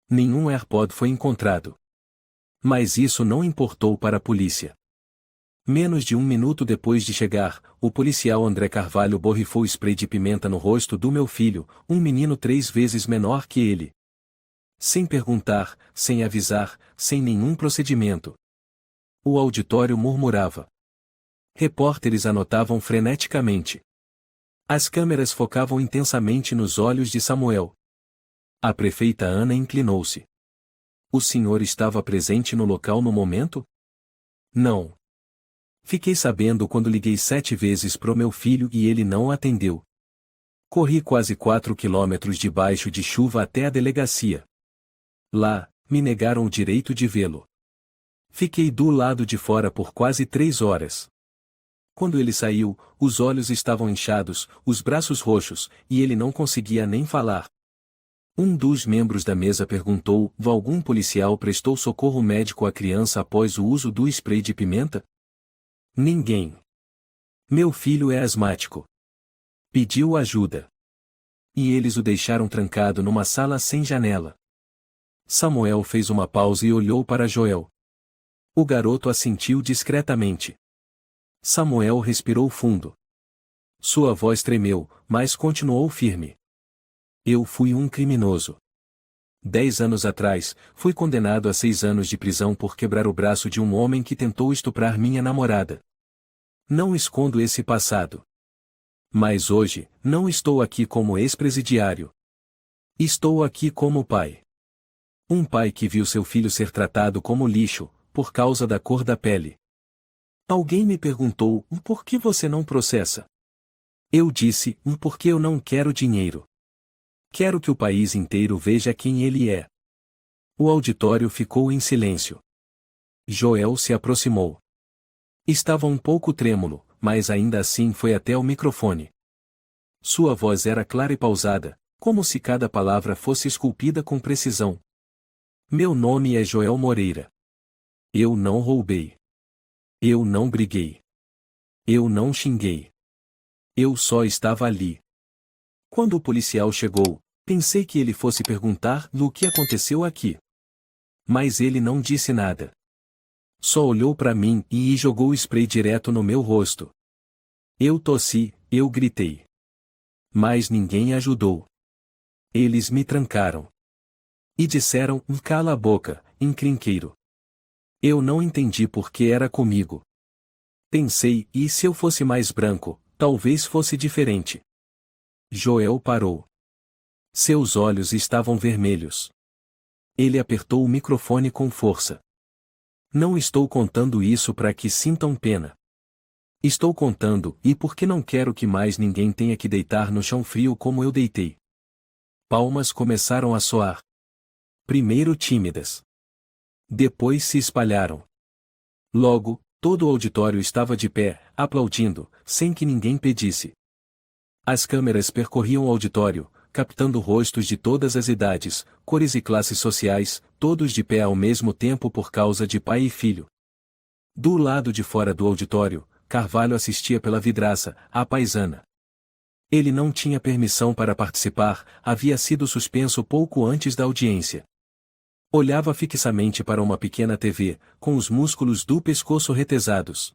[SPEAKER 1] Nenhum AirPod foi encontrado. Mas isso não importou para a polícia. Menos de 1 minuto depois de chegar, o policial André Carvalho borrifou spray de pimenta no rosto do meu filho, um menino 3 vezes menor que ele. Sem perguntar, sem avisar, sem nenhum procedimento. O auditório murmurava. Repórteres anotavam freneticamente. As câmeras focavam intensamente nos olhos de Samuel. A prefeita Ana inclinou-se. O senhor estava presente no local no momento? Não. Fiquei sabendo quando liguei 7 vezes pro meu filho e ele não atendeu. Corri quase 4 quilômetros debaixo de chuva até a delegacia. Lá, me negaram o direito de vê-lo. Fiquei do lado de fora por quase 3 horas. Quando ele saiu, os olhos estavam inchados, os braços roxos, e ele não conseguia nem falar. Um dos membros da mesa perguntou: algum policial prestou socorro médico à criança após o uso do spray de pimenta? Ninguém. Meu filho é asmático. Pediu ajuda. E eles o deixaram trancado numa sala sem janela. Samuel fez uma pausa e olhou para Joel. O garoto assentiu discretamente. Samuel respirou fundo. Sua voz tremeu, mas continuou firme. Eu fui um criminoso. 10 anos atrás, fui condenado a 6 anos de prisão por quebrar o braço de um homem que tentou estuprar minha namorada. Não escondo esse passado. Mas hoje, não estou aqui como ex-presidiário. Estou aqui como pai. Um pai que viu seu filho ser tratado como lixo, por causa da cor da pele. Alguém me perguntou: por que você não processa? Eu disse: porque eu não quero dinheiro. Quero que o país inteiro veja quem ele é. O auditório ficou em silêncio. Joel se aproximou. Estava um pouco trêmulo, mas ainda assim foi até o microfone. Sua voz era clara e pausada, como se cada palavra fosse esculpida com precisão. Meu nome é Joel Moreira. Eu não roubei. Eu não briguei. Eu não xinguei. Eu só estava ali. Quando o policial chegou, pensei que ele fosse perguntar o que aconteceu aqui. Mas ele não disse nada. Só olhou para mim e jogou o spray direto no meu rosto. Eu tossi, eu gritei. Mas ninguém ajudou. Eles me trancaram. E disseram: cala a boca, encrenqueiro. Eu não entendi por que era comigo. Pensei: e se eu fosse mais branco, talvez fosse diferente. Joel parou. Seus olhos estavam vermelhos. Ele apertou o microfone com força. Não estou contando isso para que sintam pena. Estou contando, e porque não quero que mais ninguém tenha que deitar no chão frio como eu deitei. Palmas começaram a soar. Primeiro tímidas. Depois se espalharam. Logo, todo o auditório estava de pé, aplaudindo, sem que ninguém pedisse. As câmeras percorriam o auditório, captando rostos de todas as idades, cores e classes sociais, todos de pé ao mesmo tempo por causa de pai e filho. Do lado de fora do auditório, Carvalho assistia pela vidraça, à paisana. Ele não tinha permissão para participar, havia sido suspenso pouco antes da audiência. Olhava fixamente para uma pequena TV, com os músculos do pescoço retesados.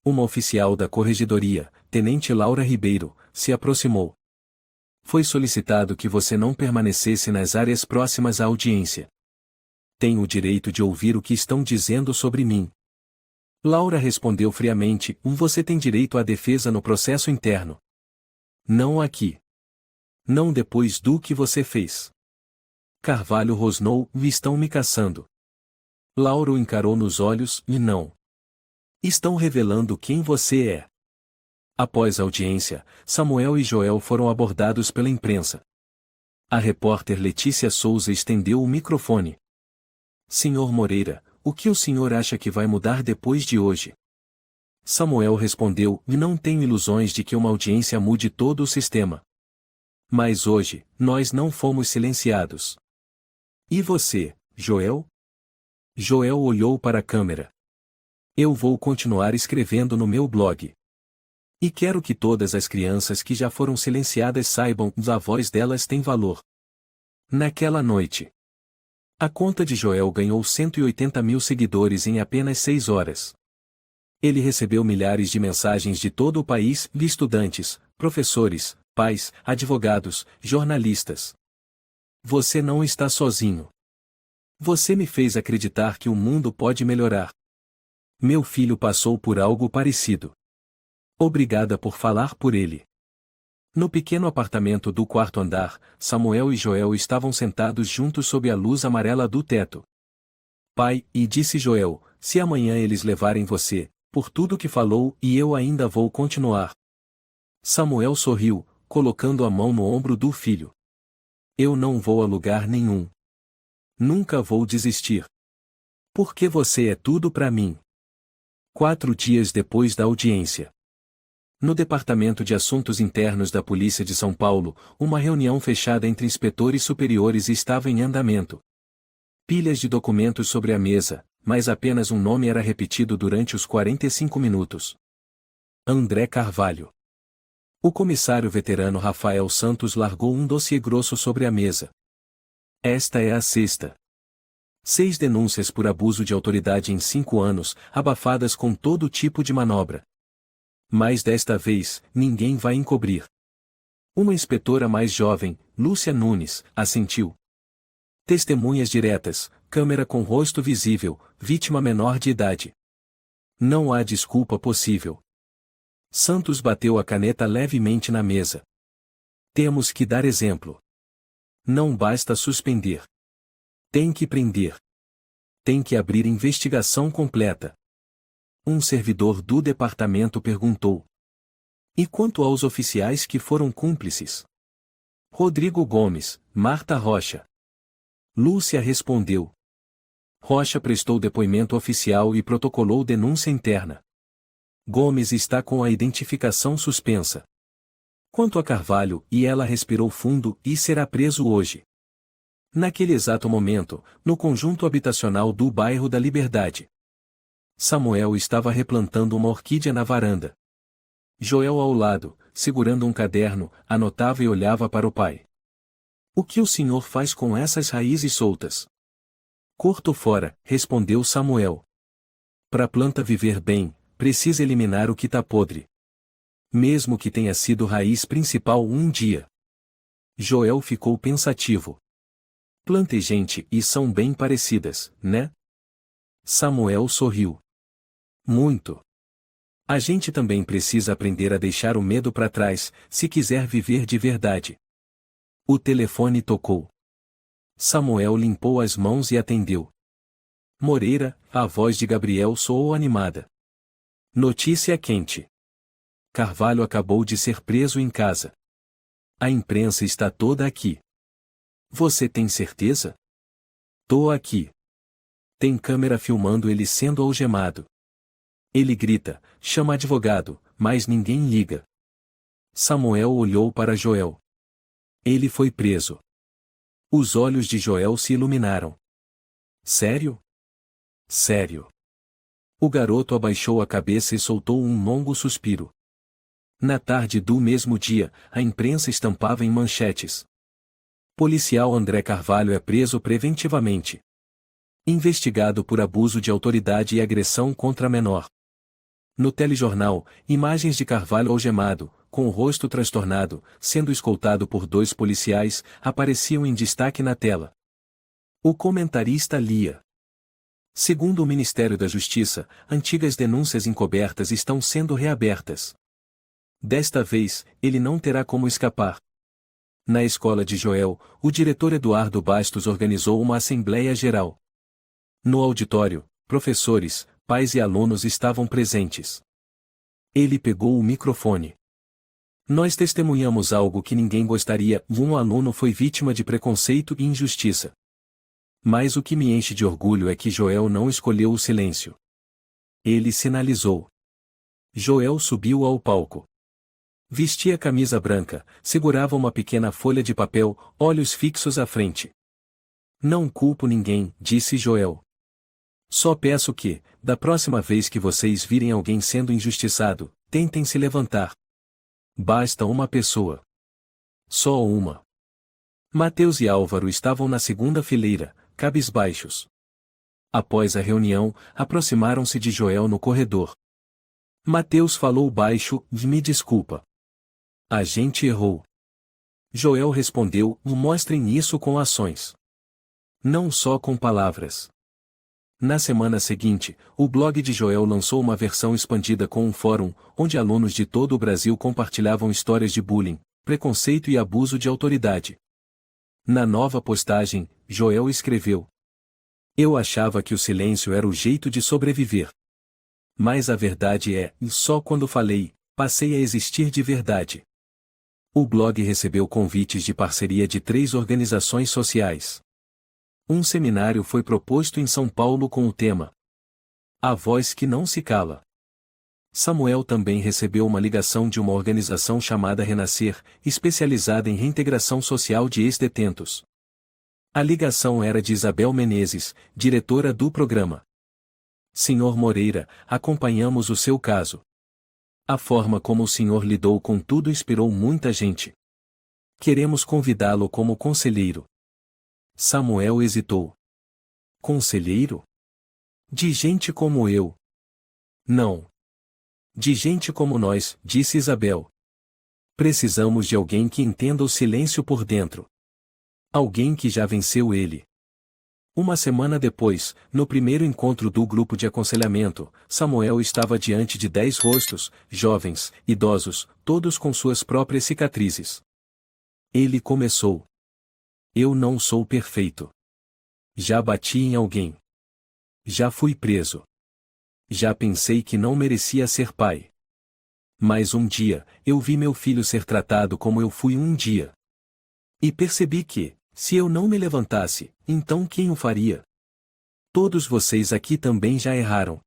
[SPEAKER 1] Uma oficial da corregedoria, Tenente Laura Ribeiro, se aproximou. Foi solicitado que você não permanecesse nas áreas próximas à audiência. Tenho o direito de ouvir o que estão dizendo sobre mim. Laura respondeu friamente: você tem direito à defesa no processo interno. Não aqui. Não depois do que você fez. Carvalho rosnou: estão me caçando. Laura o encarou nos olhos: e não. Estão revelando quem você é. Após a audiência, Samuel e Joel foram abordados pela imprensa. A repórter Letícia Souza estendeu o microfone. Senhor Moreira, o que o senhor acha que vai mudar depois de hoje? Samuel respondeu: não tenho ilusões de que uma audiência mude todo o sistema. Mas hoje, nós não fomos silenciados. E você, Joel? Joel olhou para a câmera. Eu vou continuar escrevendo no meu blog. E quero que todas as crianças que já foram silenciadas saibam que a voz delas tem valor. Naquela noite, a conta de Joel ganhou 180 mil seguidores em apenas 6 horas. Ele recebeu milhares de mensagens de todo o país, de estudantes, professores, pais, advogados, jornalistas. Você não está sozinho. Você me fez acreditar que o mundo pode melhorar. Meu filho passou por algo parecido. Obrigada por falar por ele. No pequeno apartamento do quarto andar, Samuel e Joel estavam sentados juntos sob a luz amarela do teto. Pai, e disse Joel, se amanhã eles levarem você, por tudo que falou, e eu ainda vou continuar. Samuel sorriu, colocando a mão no ombro do filho. Eu não vou a lugar nenhum. Nunca vou desistir. Porque você é tudo para mim. 4 dias depois da audiência. No Departamento de Assuntos Internos da Polícia de São Paulo, uma reunião fechada entre inspetores superiores estava em andamento. Pilhas de documentos sobre a mesa, mas apenas um nome era repetido durante os 45 minutos. André Carvalho. O comissário veterano Rafael Santos largou um dossiê grosso sobre a mesa. Esta é a sexta. 6 denúncias por abuso de autoridade em 5 anos, abafadas com todo tipo de manobra. Mas desta vez, ninguém vai encobrir. Uma inspetora mais jovem, Lúcia Nunes, assentiu. Testemunhas diretas, câmera com rosto visível, vítima menor de idade. Não há desculpa possível. Santos bateu a caneta levemente na mesa. Temos que dar exemplo. Não basta suspender. Tem que prender. Tem que abrir investigação completa. Um servidor do departamento perguntou. E quanto aos oficiais que foram cúmplices? Rodrigo Gomes, Marta Rocha. Lúcia respondeu. Rocha prestou depoimento oficial e protocolou denúncia interna. Gomes está com a identificação suspensa. Quanto a Carvalho, e ela respirou fundo e será preso hoje. Naquele exato momento, no conjunto habitacional do bairro da Liberdade. Samuel estava replantando uma orquídea na varanda. Joel ao lado, segurando um caderno, anotava e olhava para o pai. O que o senhor faz com essas raízes soltas? Corto fora, respondeu Samuel. Para a planta viver bem, precisa eliminar o que tá podre. Mesmo que tenha sido raiz principal um dia. Joel ficou pensativo. Planta e gente e são bem parecidas, né? Samuel sorriu. Muito. A gente também precisa aprender a deixar o medo para trás, se quiser viver de verdade. O telefone tocou. Samuel limpou as mãos e atendeu. Moreira, a voz de Gabriel soou animada. Notícia quente. Carvalho acabou de ser preso em casa. A imprensa está toda aqui. Você tem certeza? Tô aqui. Tem câmera filmando ele sendo algemado. Ele grita, chama advogado, mas ninguém liga. Samuel olhou para Joel. Ele foi preso. Os olhos de Joel se iluminaram. Sério? Sério. O garoto abaixou a cabeça e soltou um longo suspiro. Na tarde do mesmo dia, a imprensa estampava em manchetes. Policial André Carvalho é preso preventivamente. Investigado por abuso de autoridade e agressão contra menor. No telejornal, imagens de Carvalho algemado, com o rosto transtornado, sendo escoltado por 2 policiais, apareciam em destaque na tela. O comentarista lia. Segundo o Ministério da Justiça, antigas denúncias encobertas estão sendo reabertas. Desta vez, ele não terá como escapar. Na escola de Joel, o diretor Eduardo Bastos organizou uma assembleia geral. No auditório, professores, pais e alunos estavam presentes. Ele pegou o microfone. Nós testemunhamos algo que ninguém gostaria, um aluno foi vítima de preconceito e injustiça. Mas o que me enche de orgulho é que Joel não escolheu o silêncio. Ele sinalizou. Joel subiu ao palco. Vestia camisa branca, segurava uma pequena folha de papel, olhos fixos à frente. Não culpo ninguém, disse Joel. Só peço que, da próxima vez que vocês virem alguém sendo injustiçado, tentem se levantar. Basta uma pessoa. Só uma. Mateus e Álvaro estavam na segunda fileira, cabisbaixos. Após a reunião, aproximaram-se de Joel no corredor. Mateus falou baixo, me desculpa. A gente errou. Joel respondeu, mostrem isso com ações. Não só com palavras. Na semana seguinte, o blog de Joel lançou uma versão expandida com um fórum, onde alunos de todo o Brasil compartilhavam histórias de bullying, preconceito e abuso de autoridade. Na nova postagem, Joel escreveu: Eu achava que o silêncio era o jeito de sobreviver. Mas a verdade é, só quando falei, passei a existir de verdade. O blog recebeu convites de parceria de 3 organizações sociais. Um seminário foi proposto em São Paulo com o tema A Voz que Não Se Cala. Samuel também recebeu uma ligação de uma organização chamada Renascer, especializada em reintegração social de ex-detentos. A ligação era de Isabel Menezes, diretora do programa. Senhor Moreira, acompanhamos o seu caso. A forma como o senhor lidou com tudo inspirou muita gente. Queremos convidá-lo como conselheiro. Samuel hesitou. Conselheiro? De gente como eu? Não. De gente como nós, disse Isabel. Precisamos de alguém que entenda o silêncio por dentro. Alguém que já venceu ele. Uma semana depois, no primeiro encontro do grupo de aconselhamento, Samuel estava diante de 10 rostos, jovens, idosos, todos com suas próprias cicatrizes. Ele começou. Eu não sou perfeito. Já bati em alguém. Já fui preso. Já pensei que não merecia ser pai. Mas um dia, eu vi meu filho ser tratado como eu fui um dia. E percebi que, se eu não me levantasse, então quem o faria? Todos vocês aqui também já erraram.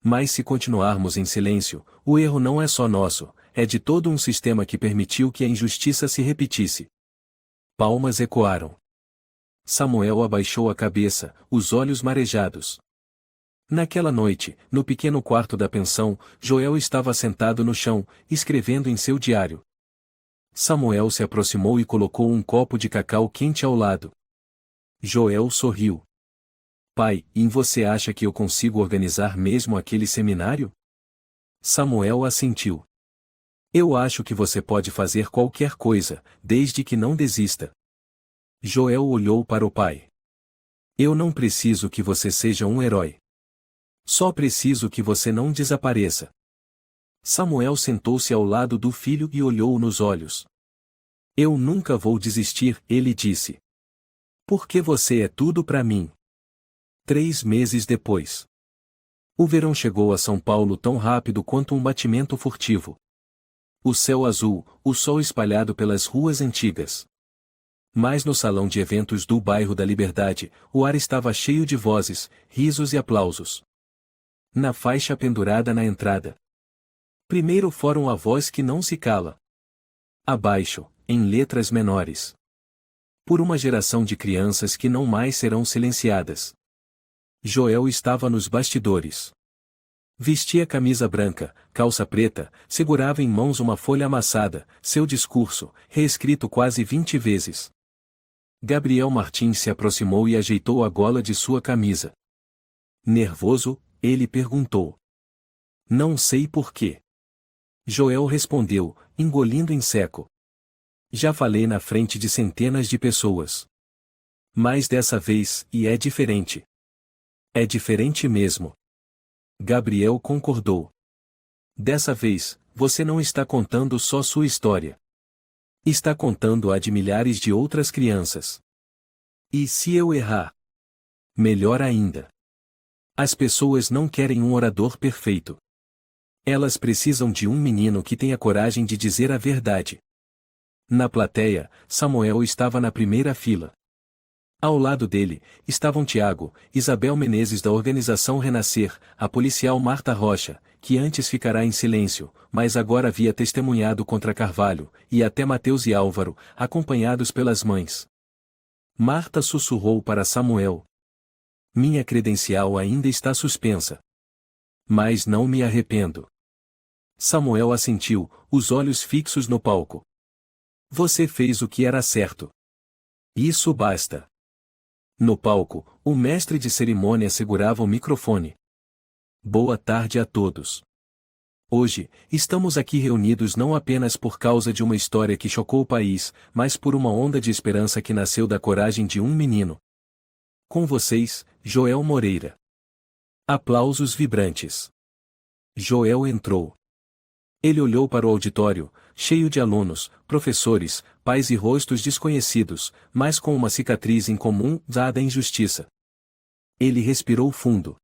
[SPEAKER 1] Mas se continuarmos em silêncio, o erro não é só nosso, é de todo um sistema que permitiu que a injustiça se repetisse. Palmas ecoaram. Samuel abaixou a cabeça, os olhos marejados. Naquela noite, no pequeno quarto da pensão, Joel estava sentado no chão, escrevendo em seu diário. Samuel se aproximou e colocou um copo de cacau quente ao lado. Joel sorriu. Pai, e você acha que eu consigo organizar mesmo aquele seminário? Samuel assentiu. Eu acho que você pode fazer qualquer coisa, desde que não desista. Joel olhou para o pai. Eu não preciso que você seja um herói. Só preciso que você não desapareça. Samuel sentou-se ao lado do filho e olhou nos olhos. Eu nunca vou desistir, ele disse. Porque você é tudo para mim. 3 meses depois. O verão chegou a São Paulo tão rápido quanto um batimento furtivo. O céu azul, o sol espalhado pelas ruas antigas. Mas no salão de eventos do bairro da Liberdade, o ar estava cheio de vozes, risos e aplausos. Na faixa pendurada na entrada. Primeiro fórum A Voz que Não Se Cala. Abaixo, em letras menores. Por uma geração de crianças que não mais serão silenciadas. Joel estava nos bastidores. Vestia camisa branca, calça preta, segurava em mãos uma folha amassada, seu discurso, reescrito quase 20 vezes. Gabriel Martins se aproximou e ajeitou a gola de sua camisa. Nervoso, ele perguntou. Não sei por quê. Joel respondeu, engolindo em seco. Já falei na frente de centenas de pessoas. Mas dessa vez, e é diferente. É diferente mesmo. Gabriel concordou. Dessa vez, você não está contando só sua história. Está contando a de milhares de outras crianças. E se eu errar? Melhor ainda. As pessoas não querem um orador perfeito. Elas precisam de um menino que tenha coragem de dizer a verdade. Na plateia, Samuel estava na primeira fila. Ao lado dele, estavam Tiago, Isabel Menezes da organização Renascer, a policial Marta Rocha, que antes ficará em silêncio, mas agora havia testemunhado contra Carvalho, e até Mateus e Álvaro, acompanhados pelas mães. Marta sussurrou para Samuel. Minha credencial ainda está suspensa. Mas não me arrependo. Samuel assentiu, os olhos fixos no palco. Você fez o que era certo. Isso basta. No palco, o mestre de cerimônia segurava o microfone. Boa tarde a todos. Hoje, estamos aqui reunidos não apenas por causa de uma história que chocou o país, mas por uma onda de esperança que nasceu da coragem de um menino. Com vocês, Joel Moreira. Aplausos vibrantes. Joel entrou. Ele olhou para o auditório, cheio de alunos, professores, pais e rostos desconhecidos, mas com uma cicatriz incomum dada à injustiça. Ele respirou fundo.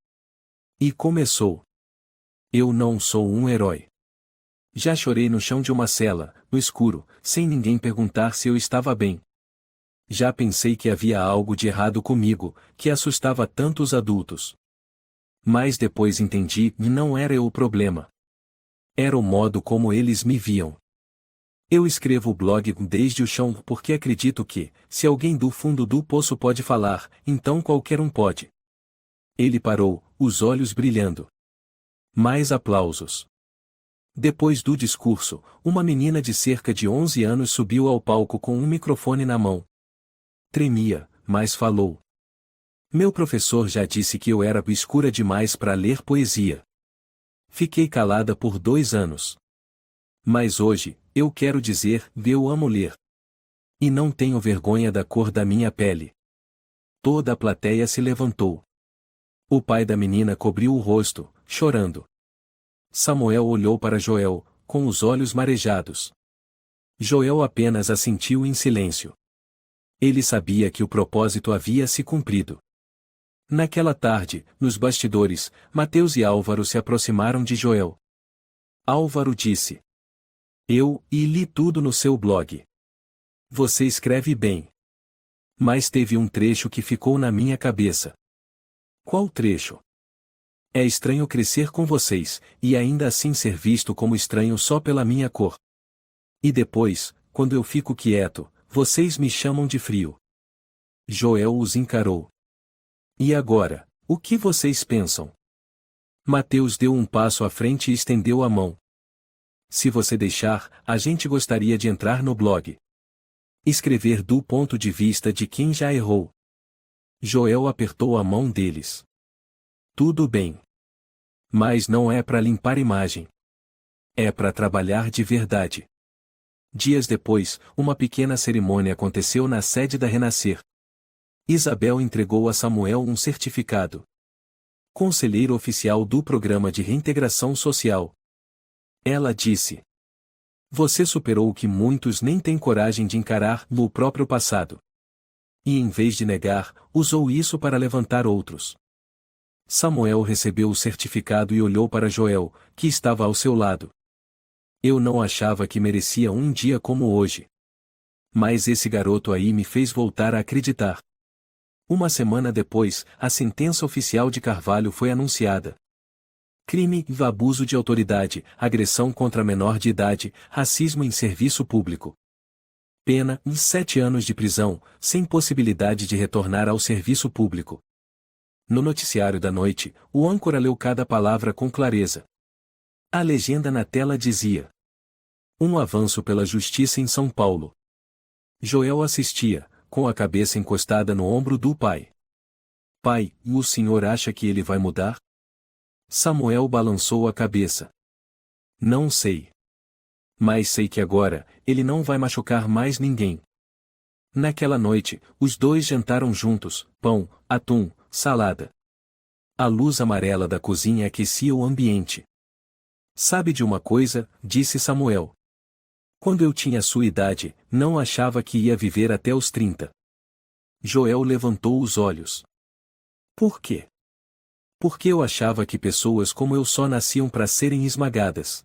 [SPEAKER 1] E começou. Eu não sou um herói. Já chorei no chão de uma cela, no escuro, sem ninguém perguntar se eu estava bem. Já pensei que havia algo de errado comigo, que assustava tanto os adultos. Mas depois entendi que não era eu o problema. Era o modo como eles me viam. Eu escrevo o blog desde o chão porque acredito que, se alguém do fundo do poço pode falar, então qualquer um pode. Ele parou, os olhos brilhando. Mais aplausos. Depois do discurso, uma menina de cerca de 11 anos subiu ao palco com um microfone na mão. Tremia, mas falou. Meu professor já disse que eu era escura demais para ler poesia. Fiquei calada por 2 anos. Mas hoje, eu quero dizer, eu amo ler. E não tenho vergonha da cor da minha pele. Toda a plateia se levantou. O pai da menina cobriu o rosto, chorando. Samuel olhou para Joel, com os olhos marejados. Joel apenas assentiu em silêncio. Ele sabia que o propósito havia se cumprido. Naquela tarde, nos bastidores, Mateus e Álvaro se aproximaram de Joel. Álvaro disse: Eu li tudo no seu blog. Você escreve bem. Mas teve um trecho que ficou na minha cabeça. Qual trecho? É estranho crescer com vocês, e ainda assim ser visto como estranho só pela minha cor. E depois, quando eu fico quieto, vocês me chamam de frio. Joel os encarou. E agora, o que vocês pensam? Mateus deu um passo à frente e estendeu a mão. Se você deixar, a gente gostaria de entrar no blog. Escrever do ponto de vista de quem já errou. Joel apertou a mão deles. Tudo bem. Mas não é para limpar imagem. É para trabalhar de verdade. Dias depois, uma pequena cerimônia aconteceu na sede da Renascer. Isabel entregou a Samuel um certificado. Conselheiro oficial do Programa de Reintegração Social. Ela disse: Você superou o que muitos nem têm coragem de encarar no próprio passado. E em vez de negar, usou isso para levantar outros. Samuel recebeu o certificado e olhou para Joel, que estava ao seu lado. Eu não achava que merecia um dia como hoje. Mas esse garoto aí me fez voltar a acreditar. Uma semana depois, a sentença oficial de Carvalho foi anunciada. Crime, abuso de autoridade, agressão contra menor de idade, racismo em serviço público. Pena, 7 anos de prisão, sem possibilidade de retornar ao serviço público. No noticiário da noite, o âncora leu cada palavra com clareza. A legenda na tela dizia: Um avanço pela justiça em São Paulo. Joel assistia, com a cabeça encostada no ombro do pai. Pai, o senhor acha que ele vai mudar? Samuel balançou a cabeça. Não sei. Mas sei que agora, ele não vai machucar mais ninguém. Naquela noite, os dois jantaram juntos, pão, atum, salada. A luz amarela da cozinha aquecia o ambiente. Sabe de uma coisa, disse Samuel. Quando eu tinha sua idade, não achava que ia viver até os 30. Joel levantou os olhos. Por quê? Porque eu achava que pessoas como eu só nasciam para serem esmagadas.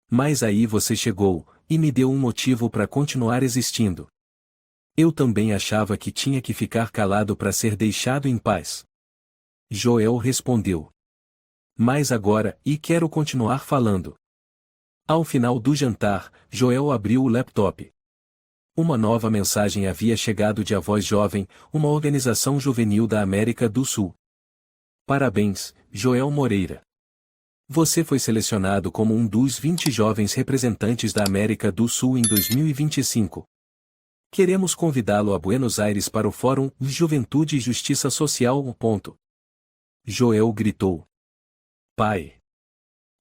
[SPEAKER 1] Mas aí você chegou, e me deu um motivo para continuar existindo. Eu também achava que tinha que ficar calado para ser deixado em paz. Joel respondeu. Mas agora, quero continuar falando. Ao final do jantar, Joel abriu o laptop. Uma nova mensagem havia chegado de A Voz Jovem, uma organização juvenil da América do Sul. Parabéns, Joel Moreira. Você foi selecionado como um dos 20 jovens representantes da América do Sul em 2025. Queremos convidá-lo a Buenos Aires para o Fórum Juventude e Justiça Social. Joel gritou. Pai!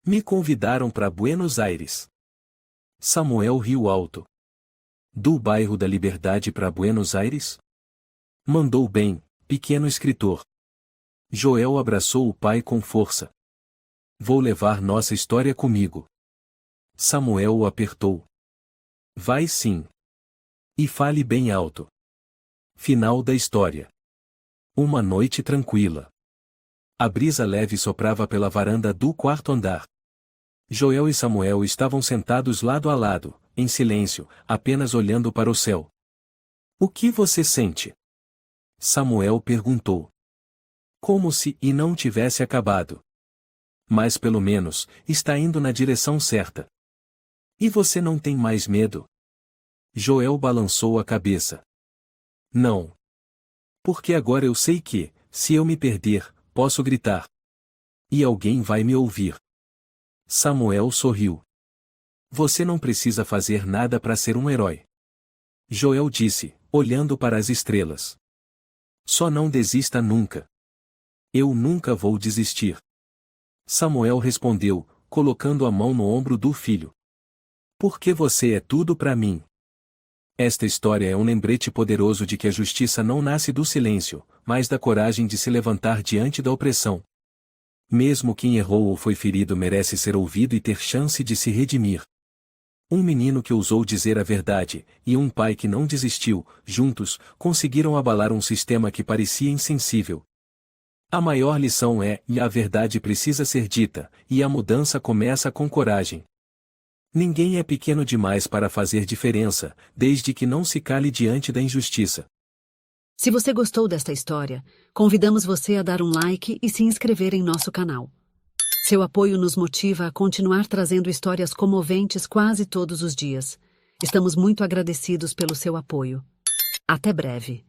[SPEAKER 1] Me convidaram para Buenos Aires. Samuel riu alto. Do bairro da Liberdade para Buenos Aires? Mandou bem, pequeno escritor. Joel abraçou o pai com força. Vou levar nossa história comigo. Samuel o apertou. Vai sim. E fale bem alto. Final da história. Uma noite tranquila. A brisa leve soprava pela varanda do quarto andar. Joel e Samuel estavam sentados lado a lado, em silêncio, apenas olhando para o céu. O que você sente? Samuel perguntou. Como se não tivesse acabado. Mas pelo menos, está indo na direção certa. E você não tem mais medo? Joel balançou a cabeça. Não. Porque agora eu sei que, se eu me perder, posso gritar. E alguém vai me ouvir. Samuel sorriu. Você não precisa fazer nada para ser um herói. Joel disse, olhando para as estrelas. Só não desista nunca. Eu nunca vou desistir. Samuel respondeu, colocando a mão no ombro do filho. Porque você é tudo para mim. Esta história é um lembrete poderoso de que a justiça não nasce do silêncio, mas da coragem de se levantar diante da opressão. Mesmo quem errou ou foi ferido merece ser ouvido e ter chance de se redimir. Um menino que ousou dizer a verdade, e um pai que não desistiu, juntos, conseguiram abalar um sistema que parecia insensível. A maior lição é, a verdade precisa ser dita, e a mudança começa com coragem. Ninguém é pequeno demais para fazer diferença, desde que não se cale diante da injustiça.
[SPEAKER 2] Se você gostou desta história, convidamos você a dar um like e se inscrever em nosso canal. Seu apoio nos motiva a continuar trazendo histórias comoventes quase todos os dias. Estamos muito agradecidos pelo seu apoio. Até breve.